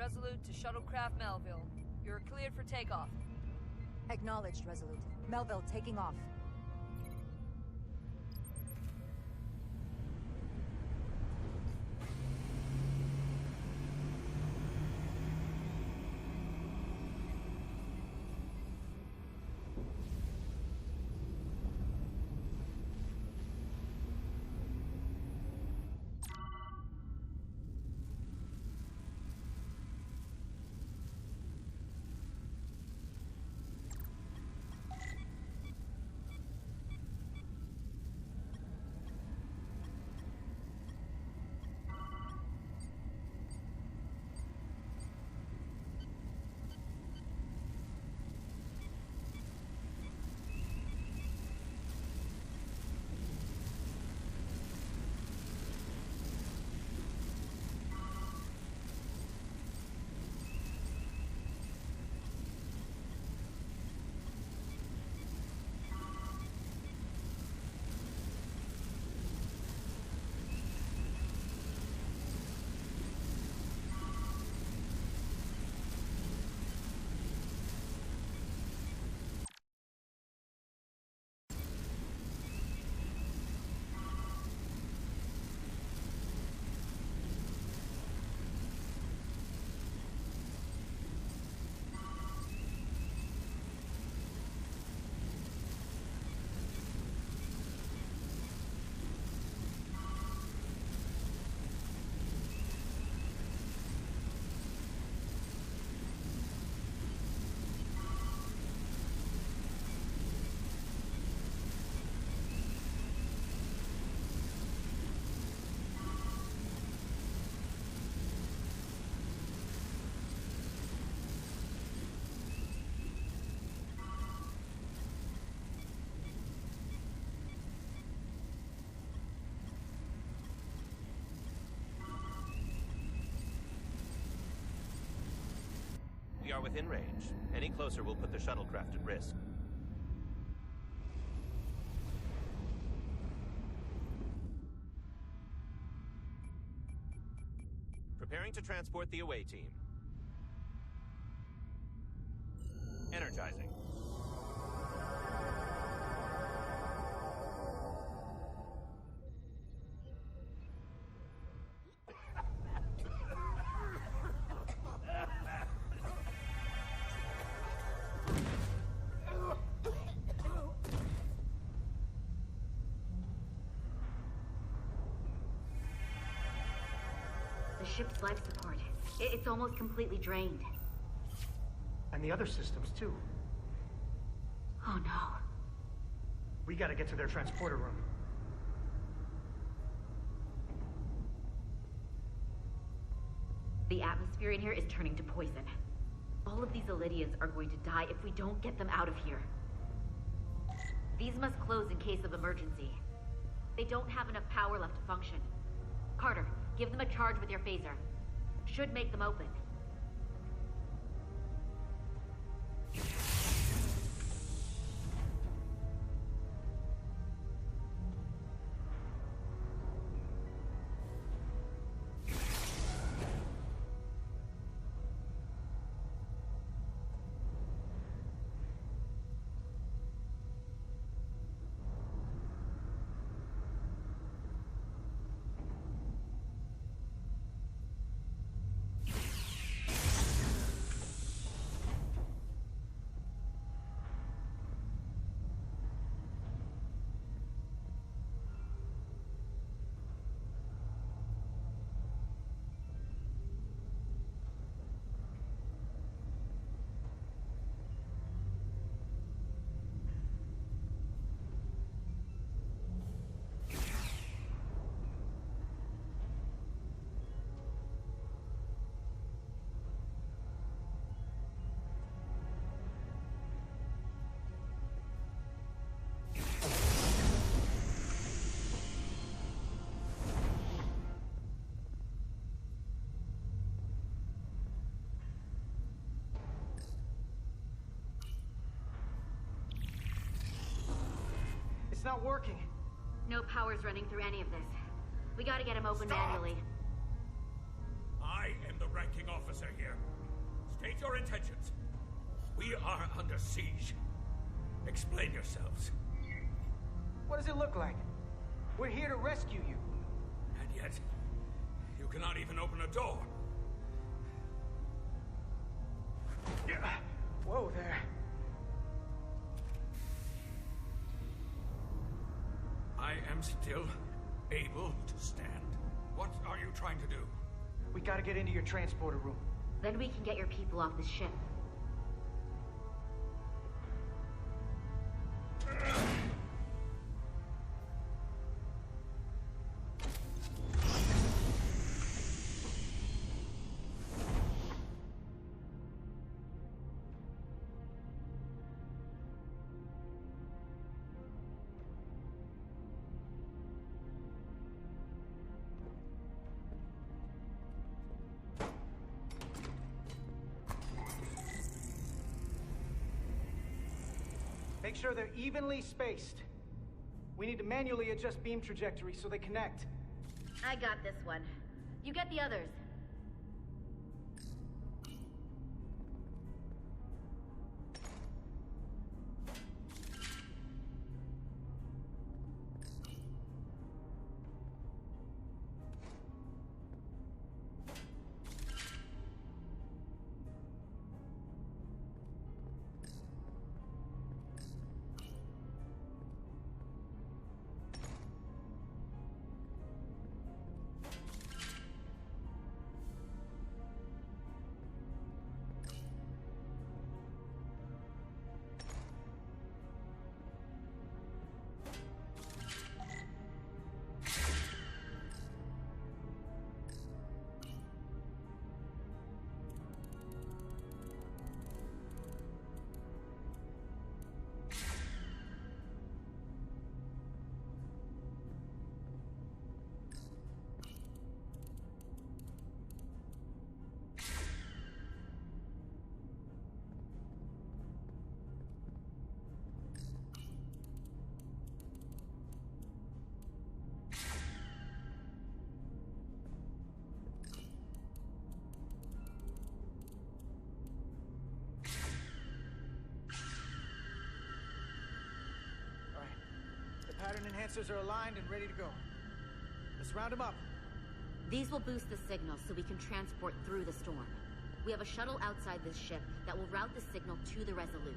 Resolute to Shuttlecraft Melville. You're cleared for takeoff. Acknowledged, Resolute. Melville taking off. We are within range. Any closer will put the shuttlecraft at risk. Preparing to transport the away team. Energizing. The ship's life support. It's almost completely drained. And the other systems, too. Oh no. We gotta get to their transporter room. The atmosphere in here is turning to poison. All of these Alyans are going to die if we don't get them out of here. These must close in case of emergency. They don't have enough power left to function. Carter, give them a charge with your phaser. Should make them open. It's not working. No power's running through any of this. We gotta get him open manually. I am the ranking officer here. your intentions? We are under siege. Explain yourselves. What does it look like? We're here to rescue you. And yet, you cannot even open a door. Whoa there. I am still able to stand. What are you trying to do? We gotta get into your transporter room. Then we can get your people off the ship. Make sure they're evenly spaced. We need to manually adjust beam trajectory so they connect. I got this one. You get the others. Pattern enhancers are aligned and ready to go. Let's round them up. These will boost the signal so we can transport through the storm. We have a shuttle outside this ship that will route the signal to the Resolute.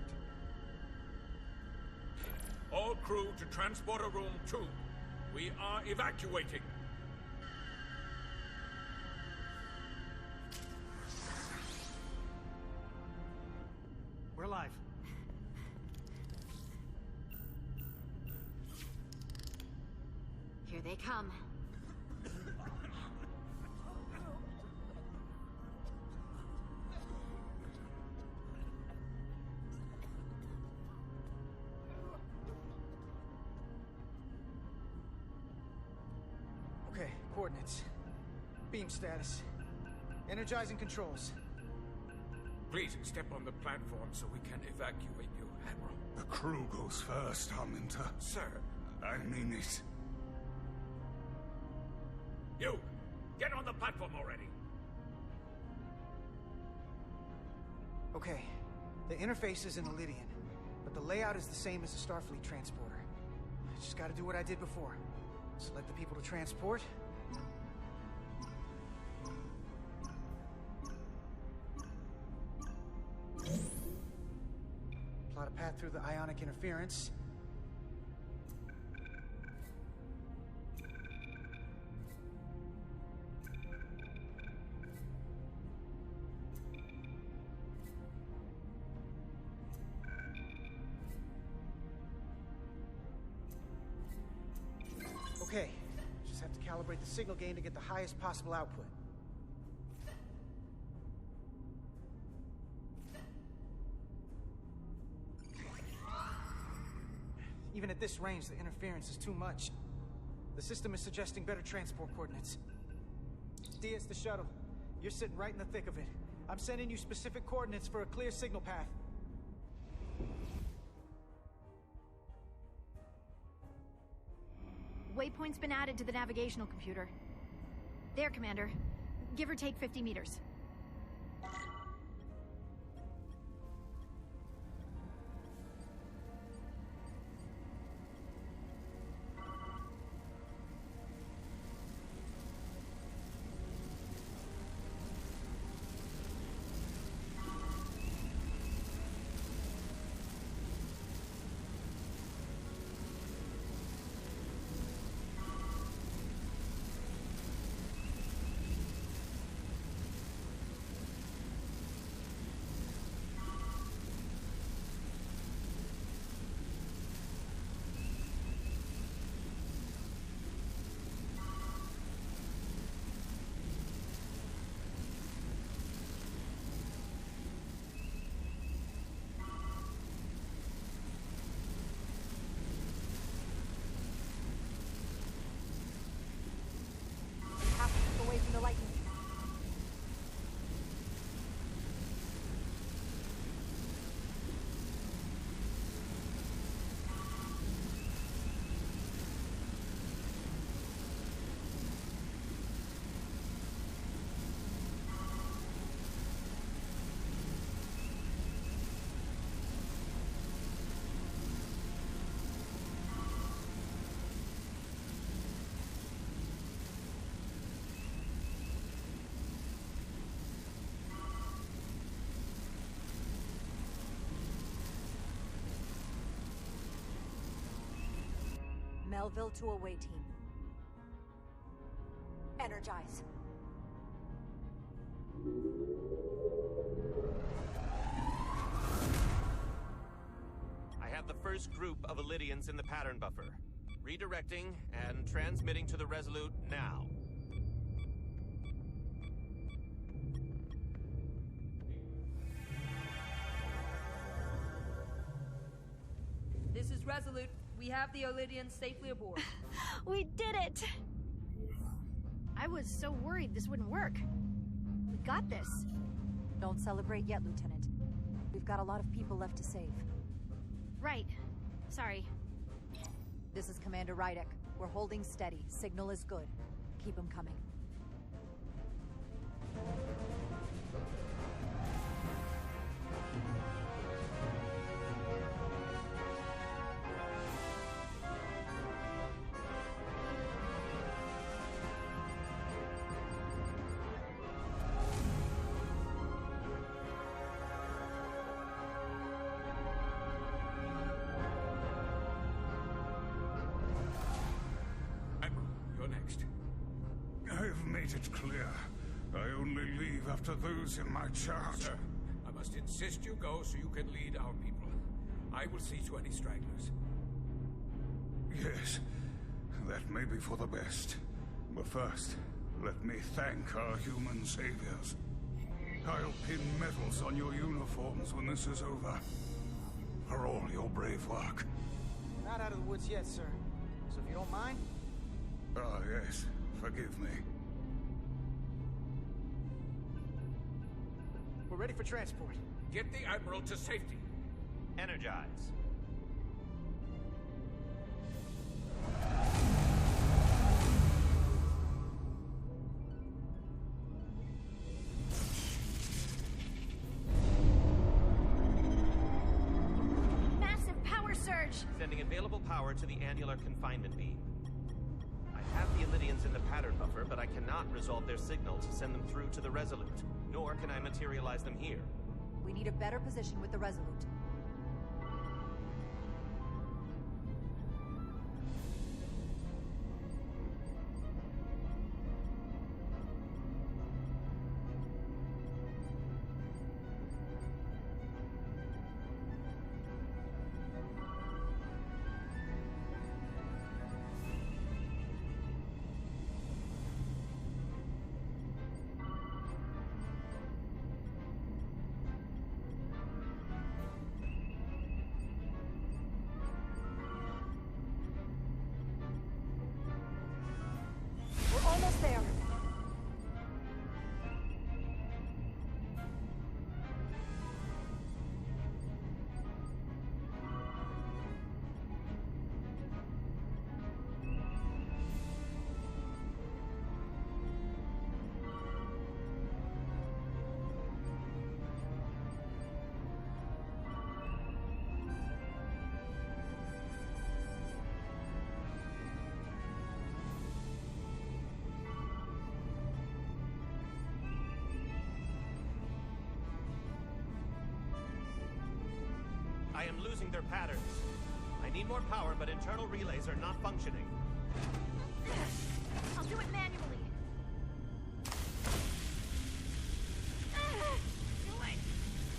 All crew to Transporter Room 2. We are evacuating. We're alive. Here they come. Okay, coordinates. Beam status. Energizing controls. Please step on the platform so we can evacuate you, Admiral. The crew goes first, Arminta. Sir. I mean it. You! Get on the platform already! Okay. The interface is in Elydian, but the layout is the same as the Starfleet transporter. I just gotta do what I did before. Select the people to transport. Plot a path through the ionic interference. Okay, just have to calibrate the signal gain to get the highest possible output. Even at this range, the interference is too much. The system is suggesting better transport coordinates. D, it's the shuttle. You're sitting right in the thick of it. I'm sending you specific coordinates for a clear signal path. Waypoint's been added to the navigational computer. There, Commander. Give or take 50 meters. Melville to away team. Energize. I have the first group of Alyans in the pattern buffer. Redirecting and transmitting to the Resolute now. This is Resolute. We have the Alyans safely aboard. We did it! I was so worried this wouldn't work. We got this. Don't celebrate yet, Lieutenant. We've got a lot of people left to save. Right. Sorry. This is Commander Rydek. We're holding steady. Signal is good. Keep them coming. I've made it clear. I only leave after those in my charge. Sir, I must insist you go so you can lead our people. I will see to any stragglers. Yes, that may be for the best. But first, let me thank our human saviors. I'll pin medals on your uniforms when this is over. For all your brave work. Not out of the woods yet, sir. So if you don't mind... Ah, yes. Forgive me. We're ready for transport. Get the Admiral to safety. Energize. Massive power surge! Sending available power to the annular confinement beam. I have the Alyans in the pattern buffer, but I cannot resolve their signal to send them through to the Resolute. Nor can I materialize them here. We need a better position with the Resolute. Almost there. I am losing their patterns. I need more power, but internal relays are not functioning. I'll do it manually. Do it!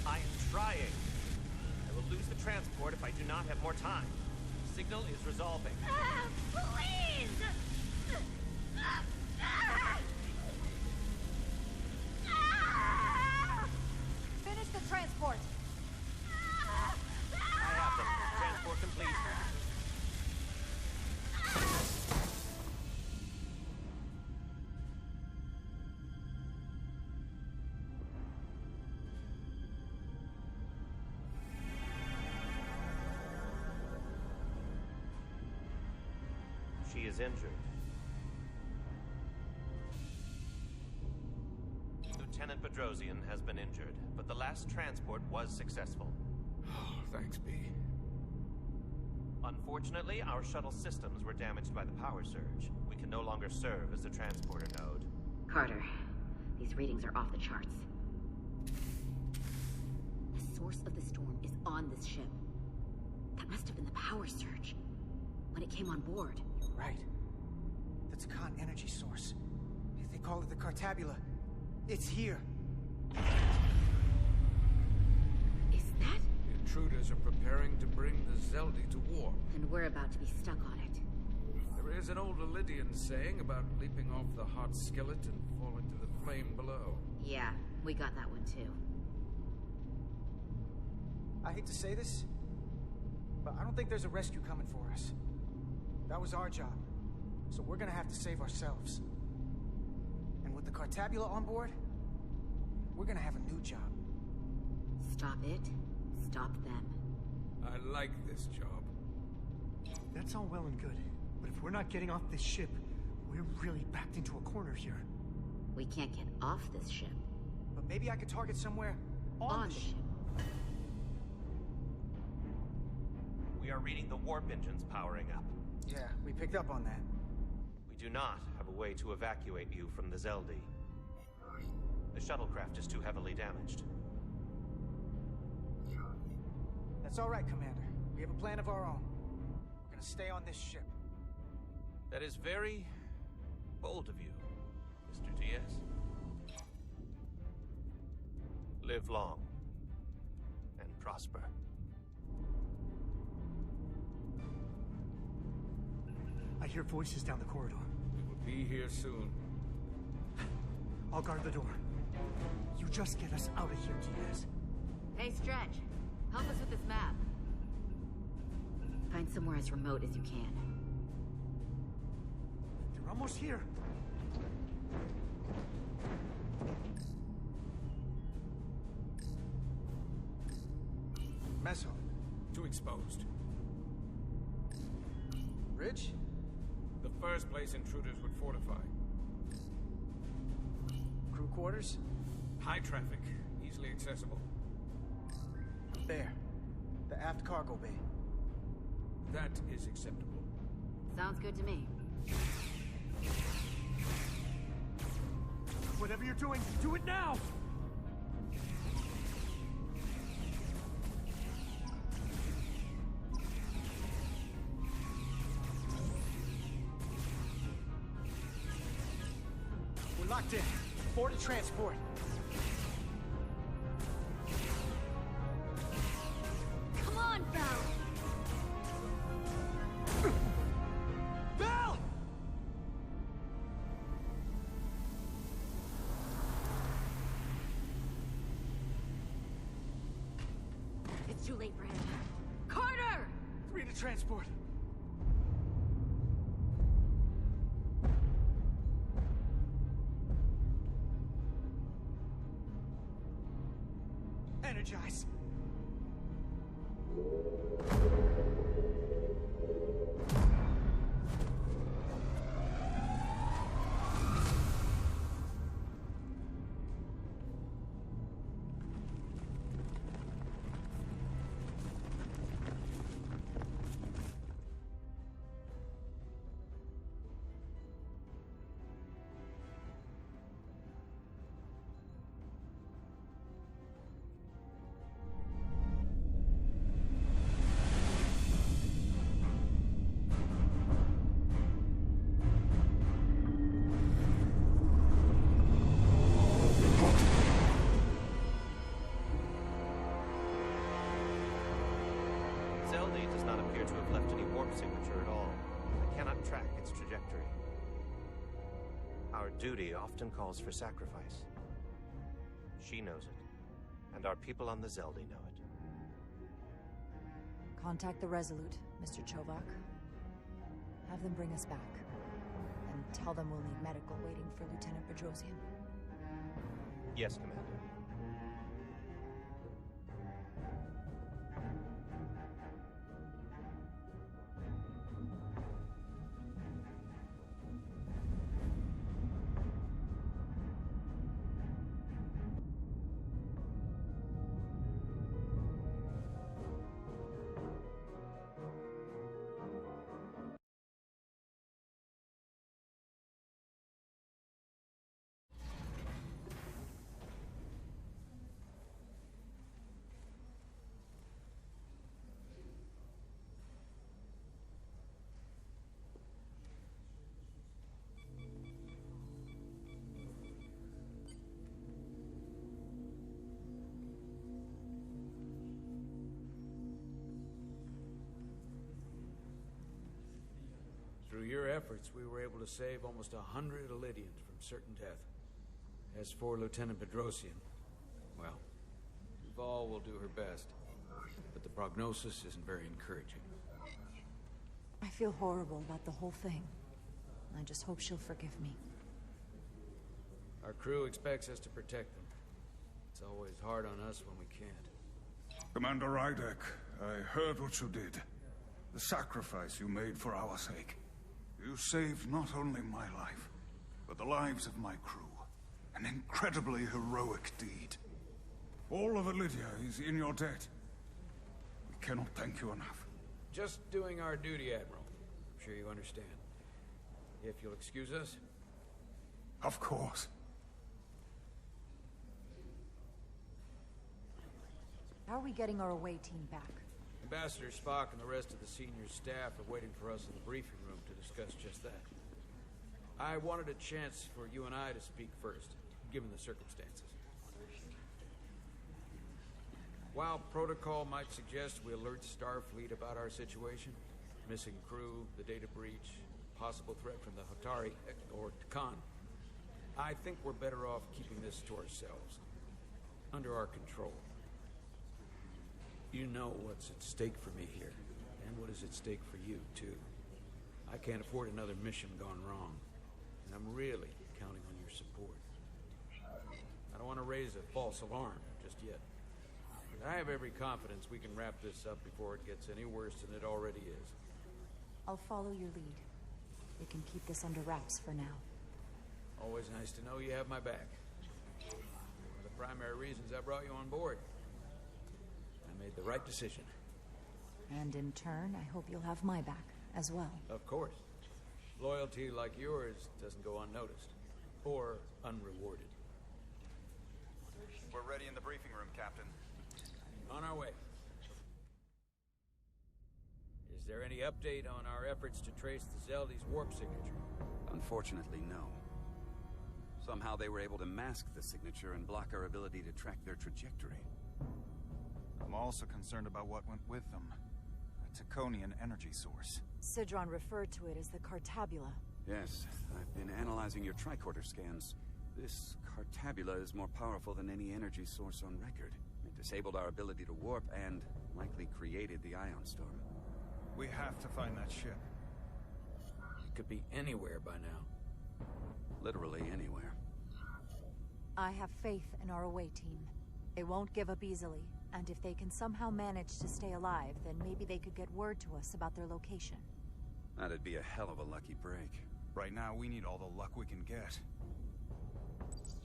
I am trying. I will lose the transport if I do not have more time. Signal is resolving. Please! Finish the transport. I have them. Transport complete. She is injured. Lieutenant Bedrosian has been injured, but the last transport was successful. Thanks, B. Unfortunately, our shuttle systems were damaged by the power surge. We can no longer serve as the transporter node. Carter, these readings are off the charts. The source of the storm is on this ship. That must have been the power surge. When it came on board, it right. The Takan energy source. They call it the Cartabula. It's here. Is that? The intruders are preparing to bring the Zeldi to war. And we're about to be stuck on it. There is an old Alydian saying about leaping off the hot skillet and falling to the flame below. Yeah, we got that one too. I hate to say this, but I don't think there's a rescue coming for us. That was our job, so we're gonna have to save ourselves. And with the Cartabula on board, we're gonna have a new job. Stop it. Stop them. I like this job. That's all well and good, but if we're not getting off this ship, we're really backed into a corner here. We can't get off this ship. But maybe I could target somewhere on the ship. We are reading the warp engines powering up. Yeah, we picked up on that. We do not have a way to evacuate you from the Zeldi. The shuttlecraft is too heavily damaged. That's all right, Commander. We have a plan of our own. We're gonna stay on this ship. That is very bold of you, Mr. Diaz. Live long and prosper. I hear voices down the corridor. We will be here soon. I'll guard the door. You just get us out of here, Diaz. Hey, Stretch. Help us with this map. Find somewhere as remote as you can. They're almost here. Mess hall. Too exposed. Bridge? The first place intruders would fortify. Crew quarters? High traffic, easily accessible. There. The aft cargo bay. That is acceptable. Sounds good to me. Whatever you're doing, do it now! We're locked in. Board a transport. Come on, Belle! Belle! It's too late for him. Carter! 3 to transport. Energize. Zeldi does not appear to have left any warp signature at all. I cannot track its trajectory. Our duty often calls for sacrifice. She knows it, and our people on the Zeldi know it. Contact the Resolute, Mr. Chovak. Have them bring us back. And tell them we'll need medical waiting for Lieutenant Bedrosian. Yes, Commander. your efforts, we were able to save almost 100 Alydians from certain death. As for Lieutenant Bedrosian, well, Duval will do her best, but the prognosis isn't very encouraging. I feel horrible about the whole thing. I just hope she'll forgive me. Our crew expects us to protect them. It's always hard on us when we can't. Commander Rydek, I heard what you did. The sacrifice you made for our sake. You saved not only my life, but the lives of my crew. An incredibly heroic deed. All of Elydia is in your debt. We cannot thank you enough. Just doing our duty, Admiral. I'm sure you understand. If you'll excuse us. Of course. How are we getting our away team back? Ambassador Spock and the rest of the senior staff are waiting for us in the briefing room to discuss just that. I wanted a chance for you and I to speak first, given the circumstances. While protocol might suggest we alert Starfleet about our situation, missing crew, the data breach, possible threat from the Hotari, or Takan, I think we're better off keeping this to ourselves, under our control. You know what's at stake for me here, and what is at stake for you, too. I can't afford another mission gone wrong, and I'm really counting on your support. I don't want to raise a false alarm just yet, but I have every confidence we can wrap this up before it gets any worse than it already is. I'll follow your lead. We can keep this under wraps for now. Always nice to know you have my back. One of the primary reasons I brought you on board. I made the right decision. And in turn, I hope you'll have my back as well. Of course. Loyalty like yours doesn't go unnoticed. Or unrewarded. We're ready in the briefing room, Captain. On our way. Is there any update on our efforts to trace the Zeldi's warp signature? Unfortunately, no. Somehow they were able to mask the signature and block our ability to track their trajectory. I'm also concerned about what went with them. A Taconian energy source. Sidron referred to it as the Cartabula. Yes, I've been analyzing your tricorder scans. This Cartabula is more powerful than any energy source on record. It disabled our ability to warp and likely created the ion storm. We have to find that ship. It could be anywhere by now. Literally anywhere. I have faith in our away team. They won't give up easily, and if they can somehow manage to stay alive, then maybe they could get word to us about their location. That'd be a hell of a lucky break. Right now, we need all the luck we can get.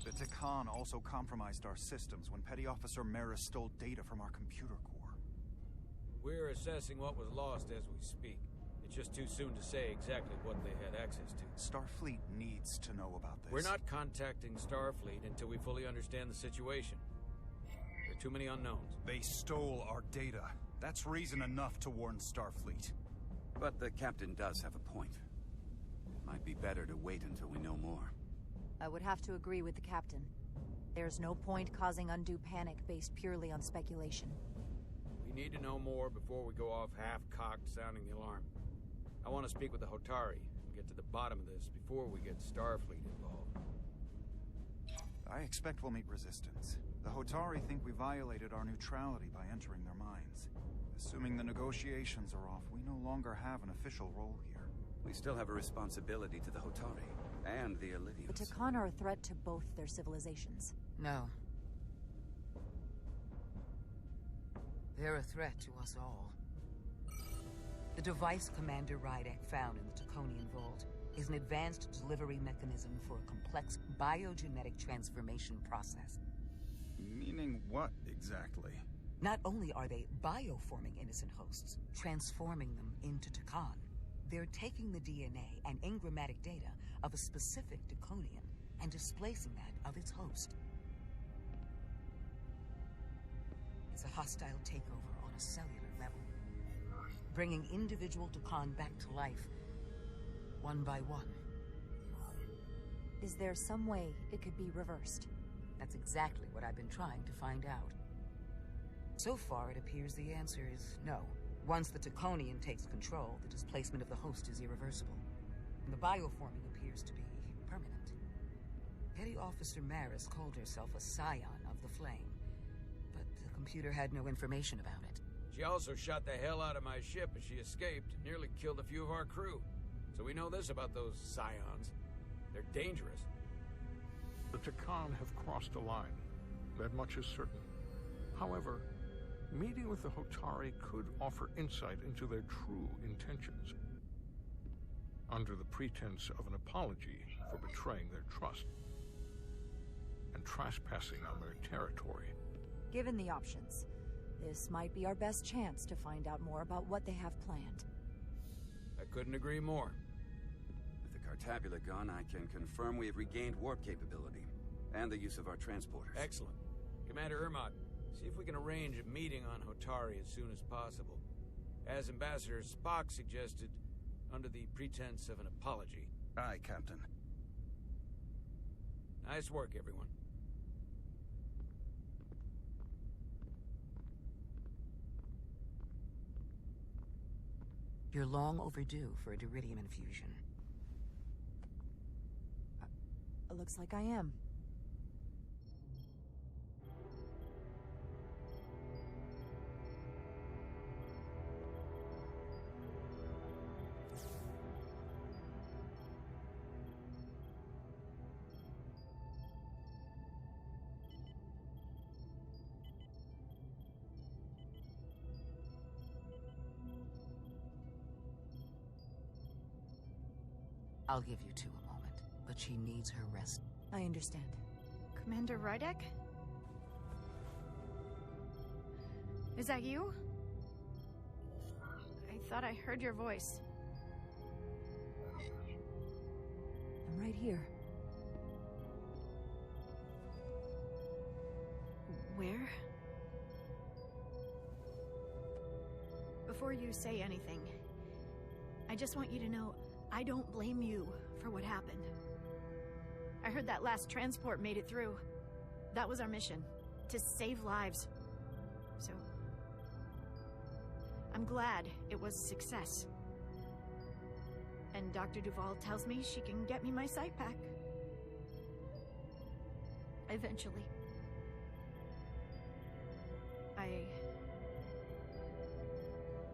The Takan also compromised our systems when Petty Officer Maris stole data from our computer core. We're assessing what was lost as we speak. It's just too soon to say exactly what they had access to. Starfleet needs to know about this. We're not contacting Starfleet until we fully understand the situation. There are too many unknowns. They stole our data. That's reason enough to warn Starfleet. But the captain does have a point. It might be better to wait until we know more. I would have to agree with the captain. There's no point causing undue panic based purely on speculation. We need to know more before we go off half-cocked sounding the alarm. I want to speak with the Hotari and get to the bottom of this before we get Starfleet involved. I expect we'll meet resistance. The Hotari think we violated our neutrality by entering their minds. Assuming the negotiations are off, we no longer have an official role here. We still have a responsibility to the Hotari and the Alydians. The Takan are a threat to both their civilizations. No. They're a threat to us all. The device Commander Rydek found in the Taconian Vault is an advanced delivery mechanism for a complex biogenetic transformation process. Meaning what, exactly? Not only are they bioforming innocent hosts, transforming them into Takan, they're taking the DNA and engrammatic data of a specific Taconian and displacing that of its host. It's a hostile takeover on a cellular level, bringing individual Takan back to life, one by one. Is there some way it could be reversed? That's exactly what I've been trying to find out. So far, it appears the answer is no. Once the Taconian takes control, the displacement of the host is irreversible. And the bioforming appears to be permanent. Petty Officer Maris called herself a scion of the Flame, but the computer had no information about it. She also shot the hell out of my ship as she escaped and nearly killed a few of our crew. So we know this about those scions. They're dangerous. The Takan have crossed a line. That much is certain. However, meeting with the Hotari could offer insight into their true intentions. Under the pretense of an apology for betraying their trust and trespassing on their territory. Given the options, this might be our best chance to find out more about what they have planned. I couldn't agree more. With the Cartabula gone, I can confirm we have regained warp capability and the use of our transporters. Excellent. Commander Ermot, see if we can arrange a meeting on Hotari as soon as possible. As Ambassador Spock suggested, under the pretense of an apology. Aye, Captain. Nice work, everyone. You're long overdue for a Duridium infusion. It looks like I am. I'll give you two a moment, but she needs her rest. I understand. Commander Rydek? Is that you? I thought I heard your voice. I'm right here. Where? Before you say anything, I just want you to know I don't blame you for what happened. I heard that last transport made it through. That was our mission, to save lives. So, I'm glad it was a success. And Dr. Duval tells me she can get me my sight pack. Eventually.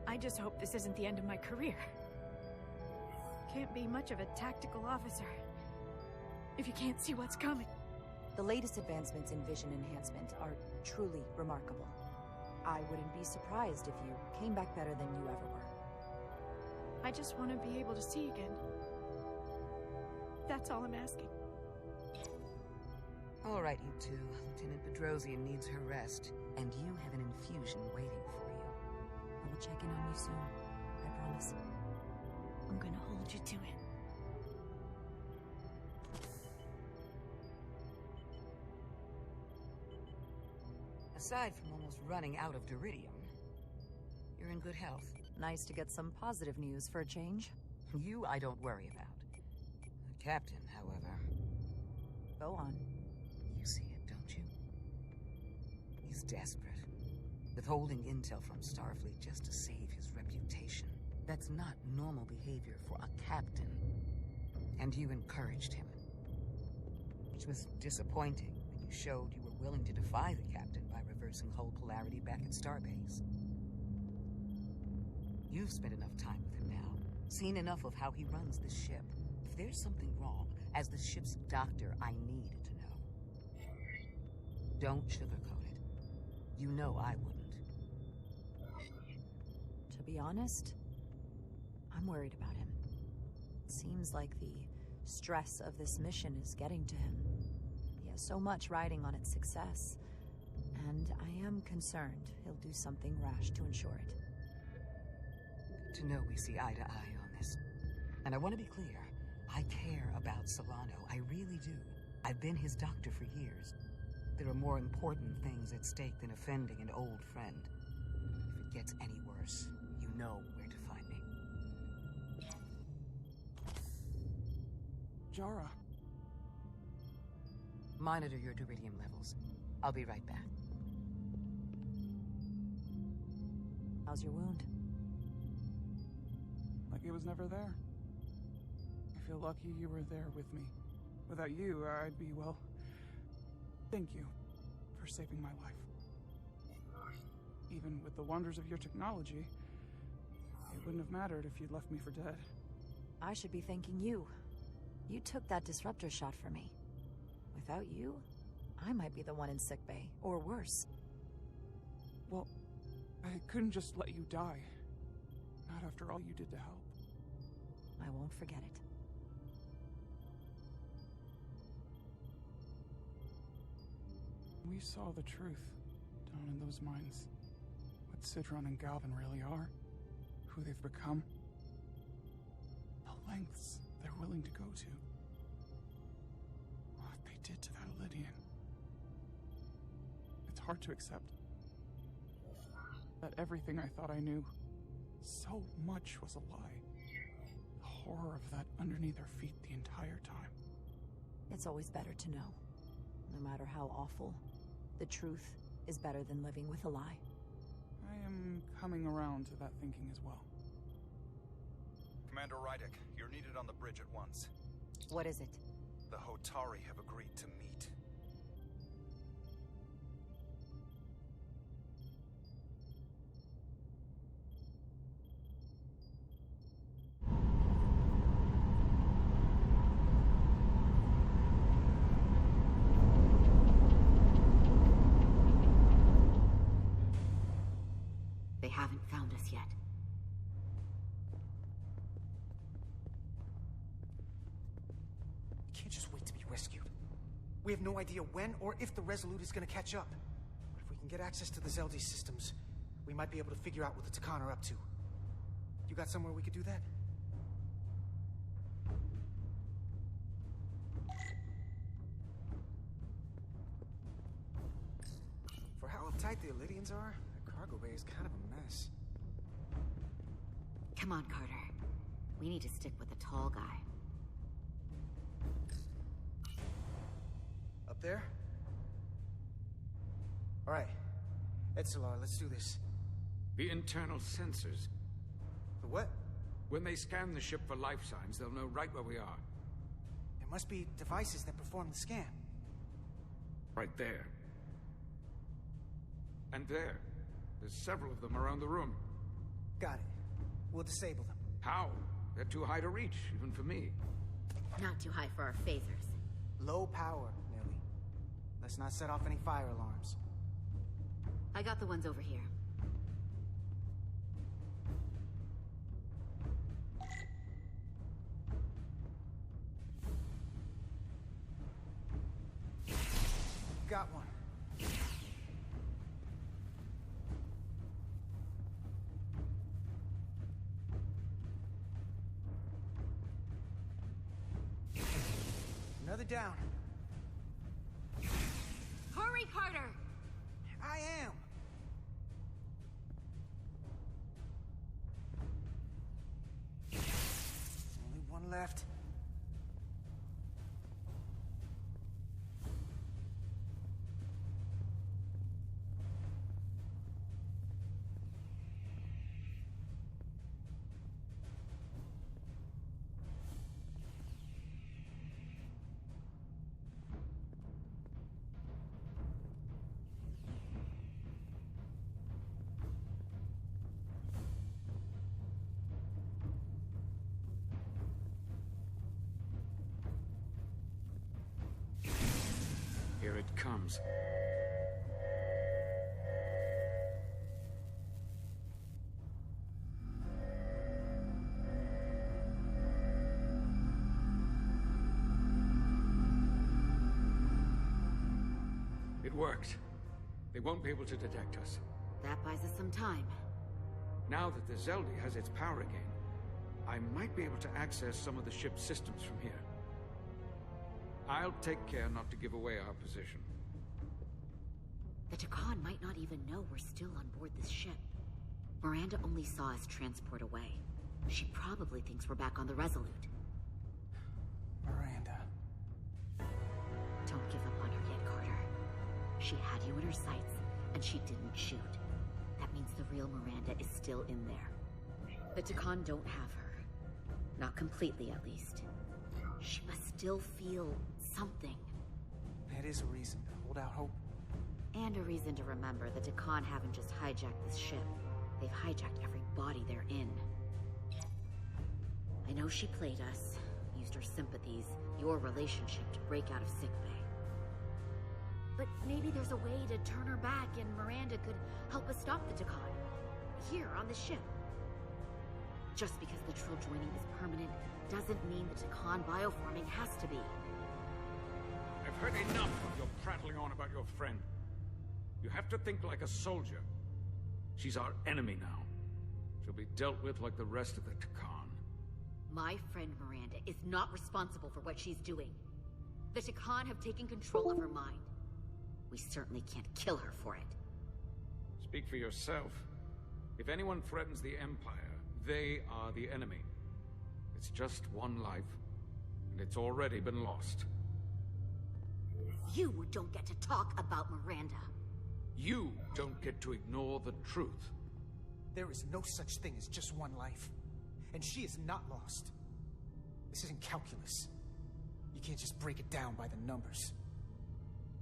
I just hope this isn't the end of my career. Can't be much of a tactical officer if you can't see what's coming. The latest advancements in vision enhancement are truly remarkable. I wouldn't be surprised if you came back better than you ever were. I just want to be able to see again. That's all I'm asking. All right, you two. Lieutenant Bedrosian needs her rest, and you have an infusion waiting for you. I will check in on you soon. I promise. I'm gonna hold you to it. Aside from almost running out of Duridium, you're in good health. Nice to get some positive news for a change. You I don't worry about. The captain, however... Go on. You see it, don't you? He's desperate. Withholding intel from Starfleet just to save his reputation. That's not normal behavior for a captain. And you encouraged him. Which was disappointing when you showed you were willing to defy the captain by reversing hull polarity back at Starbase. You've spent enough time with him now, seen enough of how he runs the ship. If there's something wrong, as the ship's doctor, I need to know. Don't sugarcoat it. You know I wouldn't. To be honest, I'm worried about him. It seems like the stress of this mission is getting to him. He has so much riding on its success, and I am concerned he'll do something rash to ensure it. To know we see eye to eye on this. And I want to be clear, I care about Solano, I really do. I've been his doctor for years. There are more important things at stake than offending an old friend. If it gets any worse, you know where to find me. Jara. Monitor your Duridium levels. I'll be right back. How's your wound? Like it was never there. I feel lucky you were there with me. Without you, I'd be, well... Thank you for saving my life. Even with the wonders of your technology, it wouldn't have mattered if you'd left me for dead. I should be thanking you. You took that disruptor shot for me. Without you, I might be the one in sickbay, or worse. Well, I couldn't just let you die. Not after all you did to help. I won't forget it. We saw the truth down in those mines. What Sidron and Galvin really are. Who they've become. The lengths they're willing to go to. What they did to that Lydian. It's hard to accept. That everything I thought I knew, so much was a lie. The horror of that underneath our feet the entire time. It's always better to know. No matter how awful, the truth is better than living with a lie. I am coming around to that thinking as well. Commander Rydick, you're needed on the bridge at once. What is it? The Hotari have agreed to meet. They haven't found us yet. We can't just wait to be rescued. We have no idea when or if the Resolute is gonna catch up. But if we can get access to the Zeli systems, we might be able to figure out what the Takan are up to. You got somewhere we could do that? For how uptight the Alyans are, the cargo bay is kind of a mess. Come on, Carter. We need to stick with the tall guy. Up there? All right. Etzelar, let's do this. The internal sensors. The what? When they scan the ship for life signs, they'll know right where we are. There must be devices that perform the scan. Right there. And there. There's several of them around the room. Got it. We'll disable them. How? They're too high to reach, even for me. Not too high for our phasers. Low power, Millie. Let's not set off any fire alarms. I got the ones over here. Got one. Another down. Hurry, Carter! I am. Only one left. Here it comes. It worked. They won't be able to detect us. That buys us some time. Now that the Zeli has its power again, I might be able to access some of the ship's systems from here. I'll take care not to give away our position. The Takan might not even know we're still on board this ship. Miranda only saw us transport away. She probably thinks we're back on the Resolute. Miranda. Don't give up on her yet, Carter. She had you in her sights, and she didn't shoot. That means the real Miranda is still in there. The Takan don't have her. Not completely, at least. She must still feel something. That is a reason to hold out hope. And a reason to remember that Takan haven't just hijacked this ship. They've hijacked every body they're in. I know she played us, used her sympathies, your relationship to break out of sickbay. But maybe there's a way to turn her back and Miranda could help us stop the Takan. Here, on the ship. Just because the Trill joining is permanent doesn't mean the Takan bioforming has to be. I've heard enough of your prattling on about your friend. You have to think like a soldier. She's our enemy now. She'll be dealt with like the rest of the Takan. My friend Miranda is not responsible for what she's doing. The Takan have taken control of her mind. We certainly can't kill her for it. Speak for yourself. If anyone threatens the Empire, they are the enemy. It's just one life, and it's already been lost. You don't get to talk about Miranda. You don't get to ignore the truth. There is no such thing as just one life. And she is not lost. This isn't calculus. You can't just break it down by the numbers.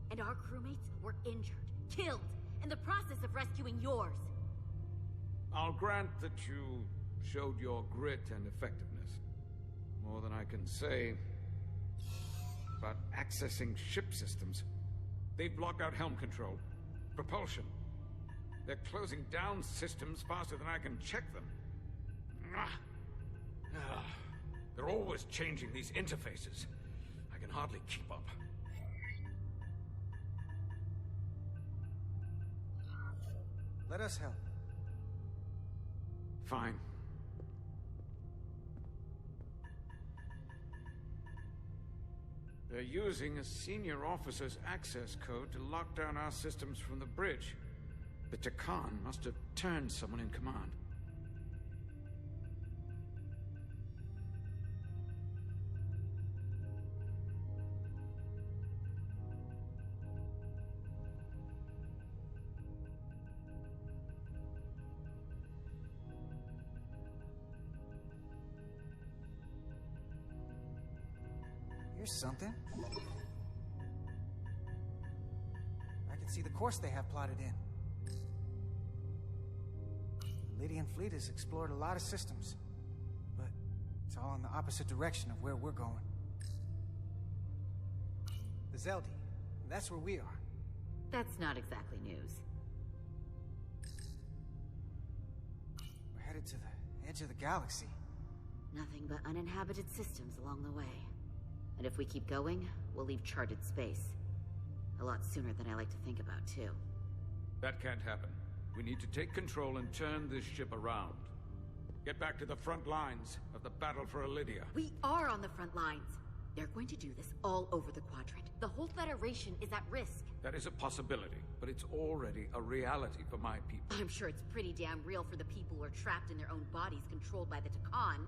And our crewmates were injured, killed, in the process of rescuing yours. I'll grant that you showed your grit and effectiveness. More than I can say about accessing ship systems. They've blocked out helm control, propulsion. They're closing down systems faster than I can check them. They're always changing these interfaces. I can hardly keep up. Let us help. Fine. They're using a senior officer's access code to lock down our systems from the bridge. The Takan must have turned someone in command. Here's something. I can see the course they have plotted in. The Lydian fleet has explored a lot of systems, but it's all in the opposite direction of where we're going. The Zeli, that's where we are. That's not exactly news. We're headed to the edge of the galaxy. Nothing but uninhabited systems along the way. And if we keep going, we'll leave charted space. A lot sooner than I like to think about, too. That can't happen. We need to take control and turn this ship around. Get back to the front lines of the battle for Elydia. We are on the front lines. They're going to do this all over the quadrant. The whole Federation is at risk. That is a possibility, but it's already a reality for my people. I'm sure it's pretty damn real for the people who are trapped in their own bodies controlled by the Takan.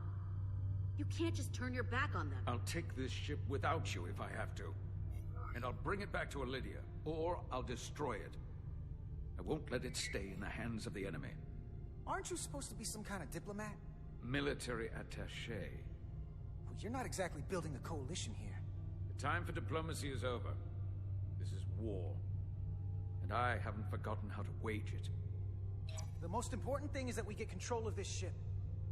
You can't just turn your back on them. I'll take this ship without you if I have to. And I'll bring it back to Elydia, or I'll destroy it. I won't let it stay in the hands of the enemy. Aren't you supposed to be some kind of diplomat? Military attaché. Well, you're not exactly building a coalition here. The time for diplomacy is over. This is war. And I haven't forgotten how to wage it. The most important thing is that we get control of this ship,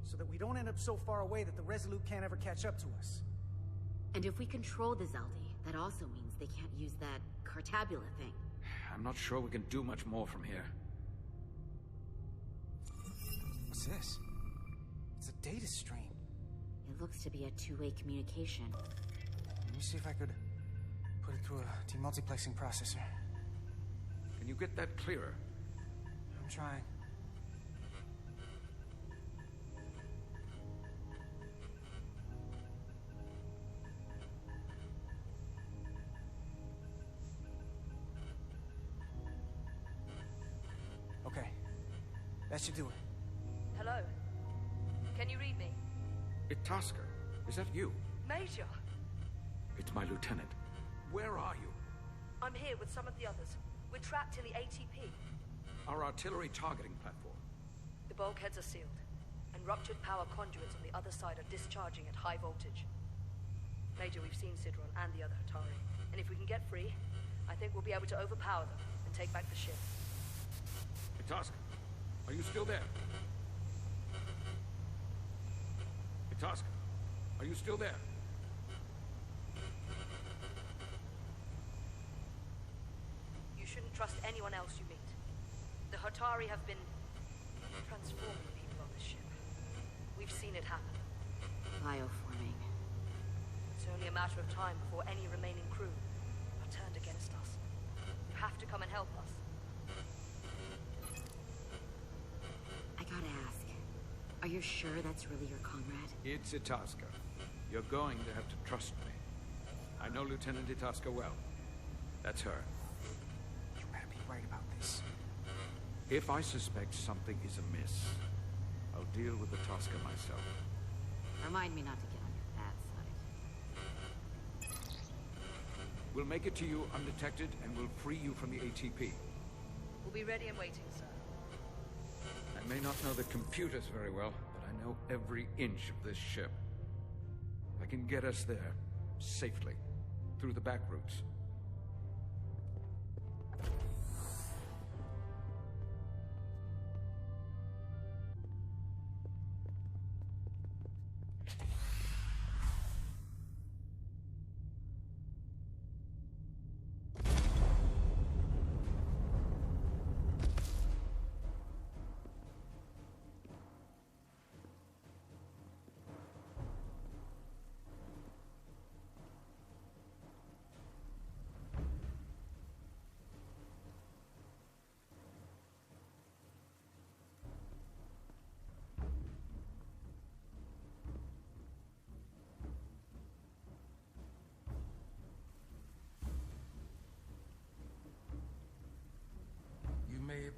so that we don't end up so far away that the Resolute can't ever catch up to us. And if we control the Zeli, that also means they can't use that Cartabula thing. I'm not sure we can do much more from here. What's this? It's a data stream. It looks to be a two-way communication. Let me see if I could put it through a demultiplexing processor. Can you get that clearer? I'm trying. Okay. That should do it. Hello? Can you read me? Itaska, is that you? Major! It's my lieutenant. Where are you? I'm here with some of the others. We're trapped in the ATP. Our artillery targeting platform. The bulkheads are sealed, and ruptured power conduits on the other side are discharging at high voltage. Major, we've seen Sidron and the other Hatari. And if we can get free, I think we'll be able to overpower them and take back the ship. Itasca, are you still there? Itasca, are you still there? You shouldn't trust anyone else you meet. The Hatari have been transforming people on this ship. We've seen it happen. Bioforming. It's only a matter of time before any remaining crew are turned against us. You have to come and help us. I gotta ask, are you sure that's really your comrade? It's Itasca. You're going to have to trust me. I know Lieutenant Itasca well. That's her. You better be right about this. If I suspect something is amiss, I'll deal with Itasca myself. Remind me not to get on your bad side. We'll make it to you undetected, and we'll free you from the ATP. We'll be ready and waiting, sir. I may not know the computers very well, but I know every inch of this ship. I can get us there, safely, through the back routes.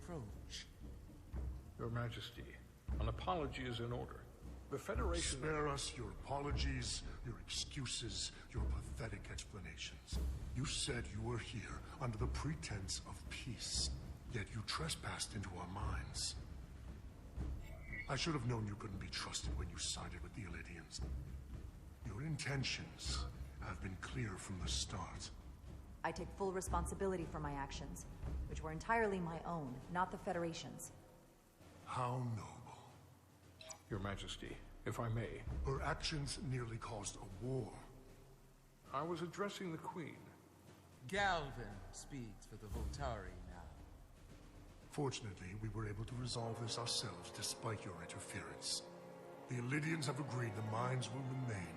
Approach. Your Majesty, an apology is in order. The Federation... Spare us your apologies, your excuses, your pathetic explanations. You said you were here under the pretense of peace, yet you trespassed into our minds. I should have known you couldn't be trusted when you sided with the Alyans. Your intentions have been clear from the start. I take full responsibility for my actions, which were entirely my own, not the Federation's. How noble. Your Majesty, if I may. Her actions nearly caused a war. I was addressing the Queen. Galvin speaks for the Hotari now. Fortunately, we were able to resolve this ourselves despite your interference. The Alyans have agreed the mines will remain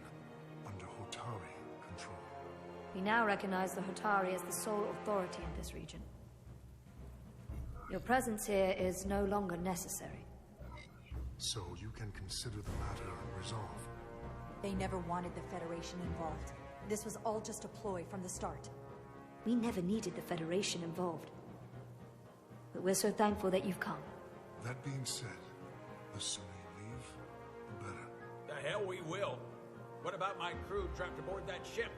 under Hotari control. We now recognize the Hotari as the sole authority in this region. Your presence here is no longer necessary. So you can consider the matter resolved? They never wanted the Federation involved. This was all just a ploy from the start. We never needed the Federation involved. But we're so thankful that you've come. That being said, the sooner you leave, the better. The hell we will. What about my crew trapped aboard that ship?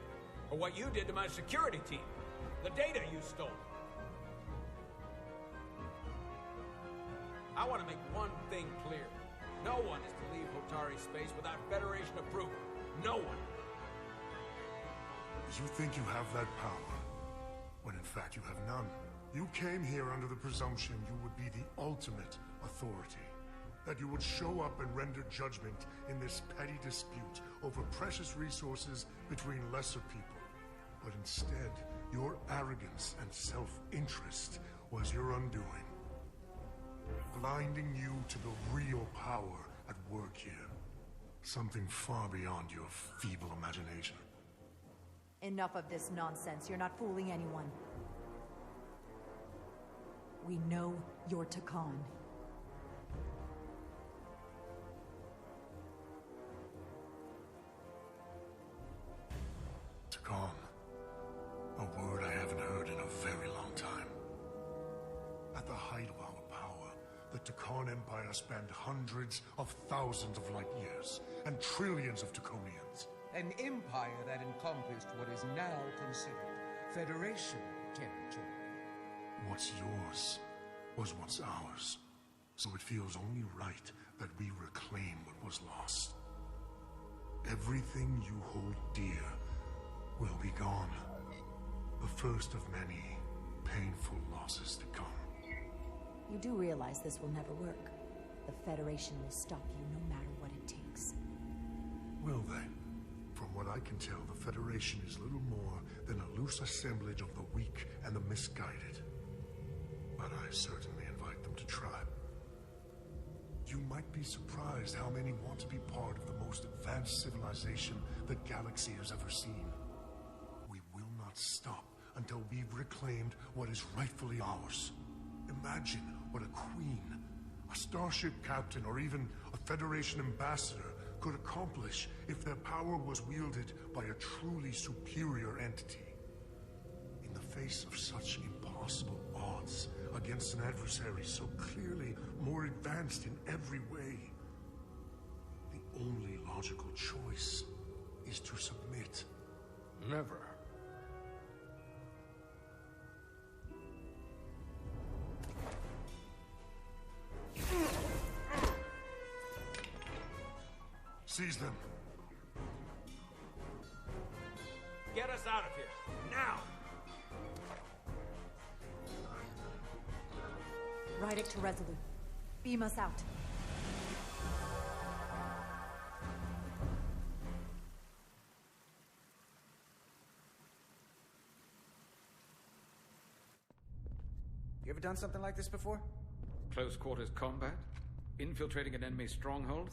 Or what you did to my security team? The data you stole? I want to make one thing clear. No one is to leave Hotari space without Federation approval. No one. You think you have that power, when in fact you have none. You came here under the presumption you would be the ultimate authority. That you would show up and render judgment in this petty dispute over precious resources between lesser people. But instead, your arrogance and self-interest was your undoing. Blinding you to the real power at work here. Something far beyond your feeble imagination. Enough of this nonsense. You're not fooling anyone. We know you're Takan. Takan. A word I haven't heard in a very long time. At the height of our power, the Takan Empire spanned hundreds of thousands of light years, and trillions of Takonians. An empire that encompassed what is now considered Federation territory. What's yours was once ours, so it feels only right that we reclaim what was lost. Everything you hold dear will be gone. The first of many painful losses to come. You do realize this will never work. The Federation will stop you no matter what it takes. Will they? From what I can tell, the Federation is little more than a loose assemblage of the weak and the misguided. But I certainly invite them to try. You might be surprised how many want to be part of the most advanced civilization the galaxy has ever seen. We will not stop until we've reclaimed what is rightfully ours. Imagine what a queen, a starship captain, or even a Federation ambassador could accomplish if their power was wielded by a truly superior entity. In the face of such impossible odds against an adversary so clearly more advanced in every way, the only logical choice is to submit. Never. Seize them. Get us out of here, now! Ride it to Resolute. Beam us out. You ever done something like this before? Close quarters combat? Infiltrating an enemy stronghold?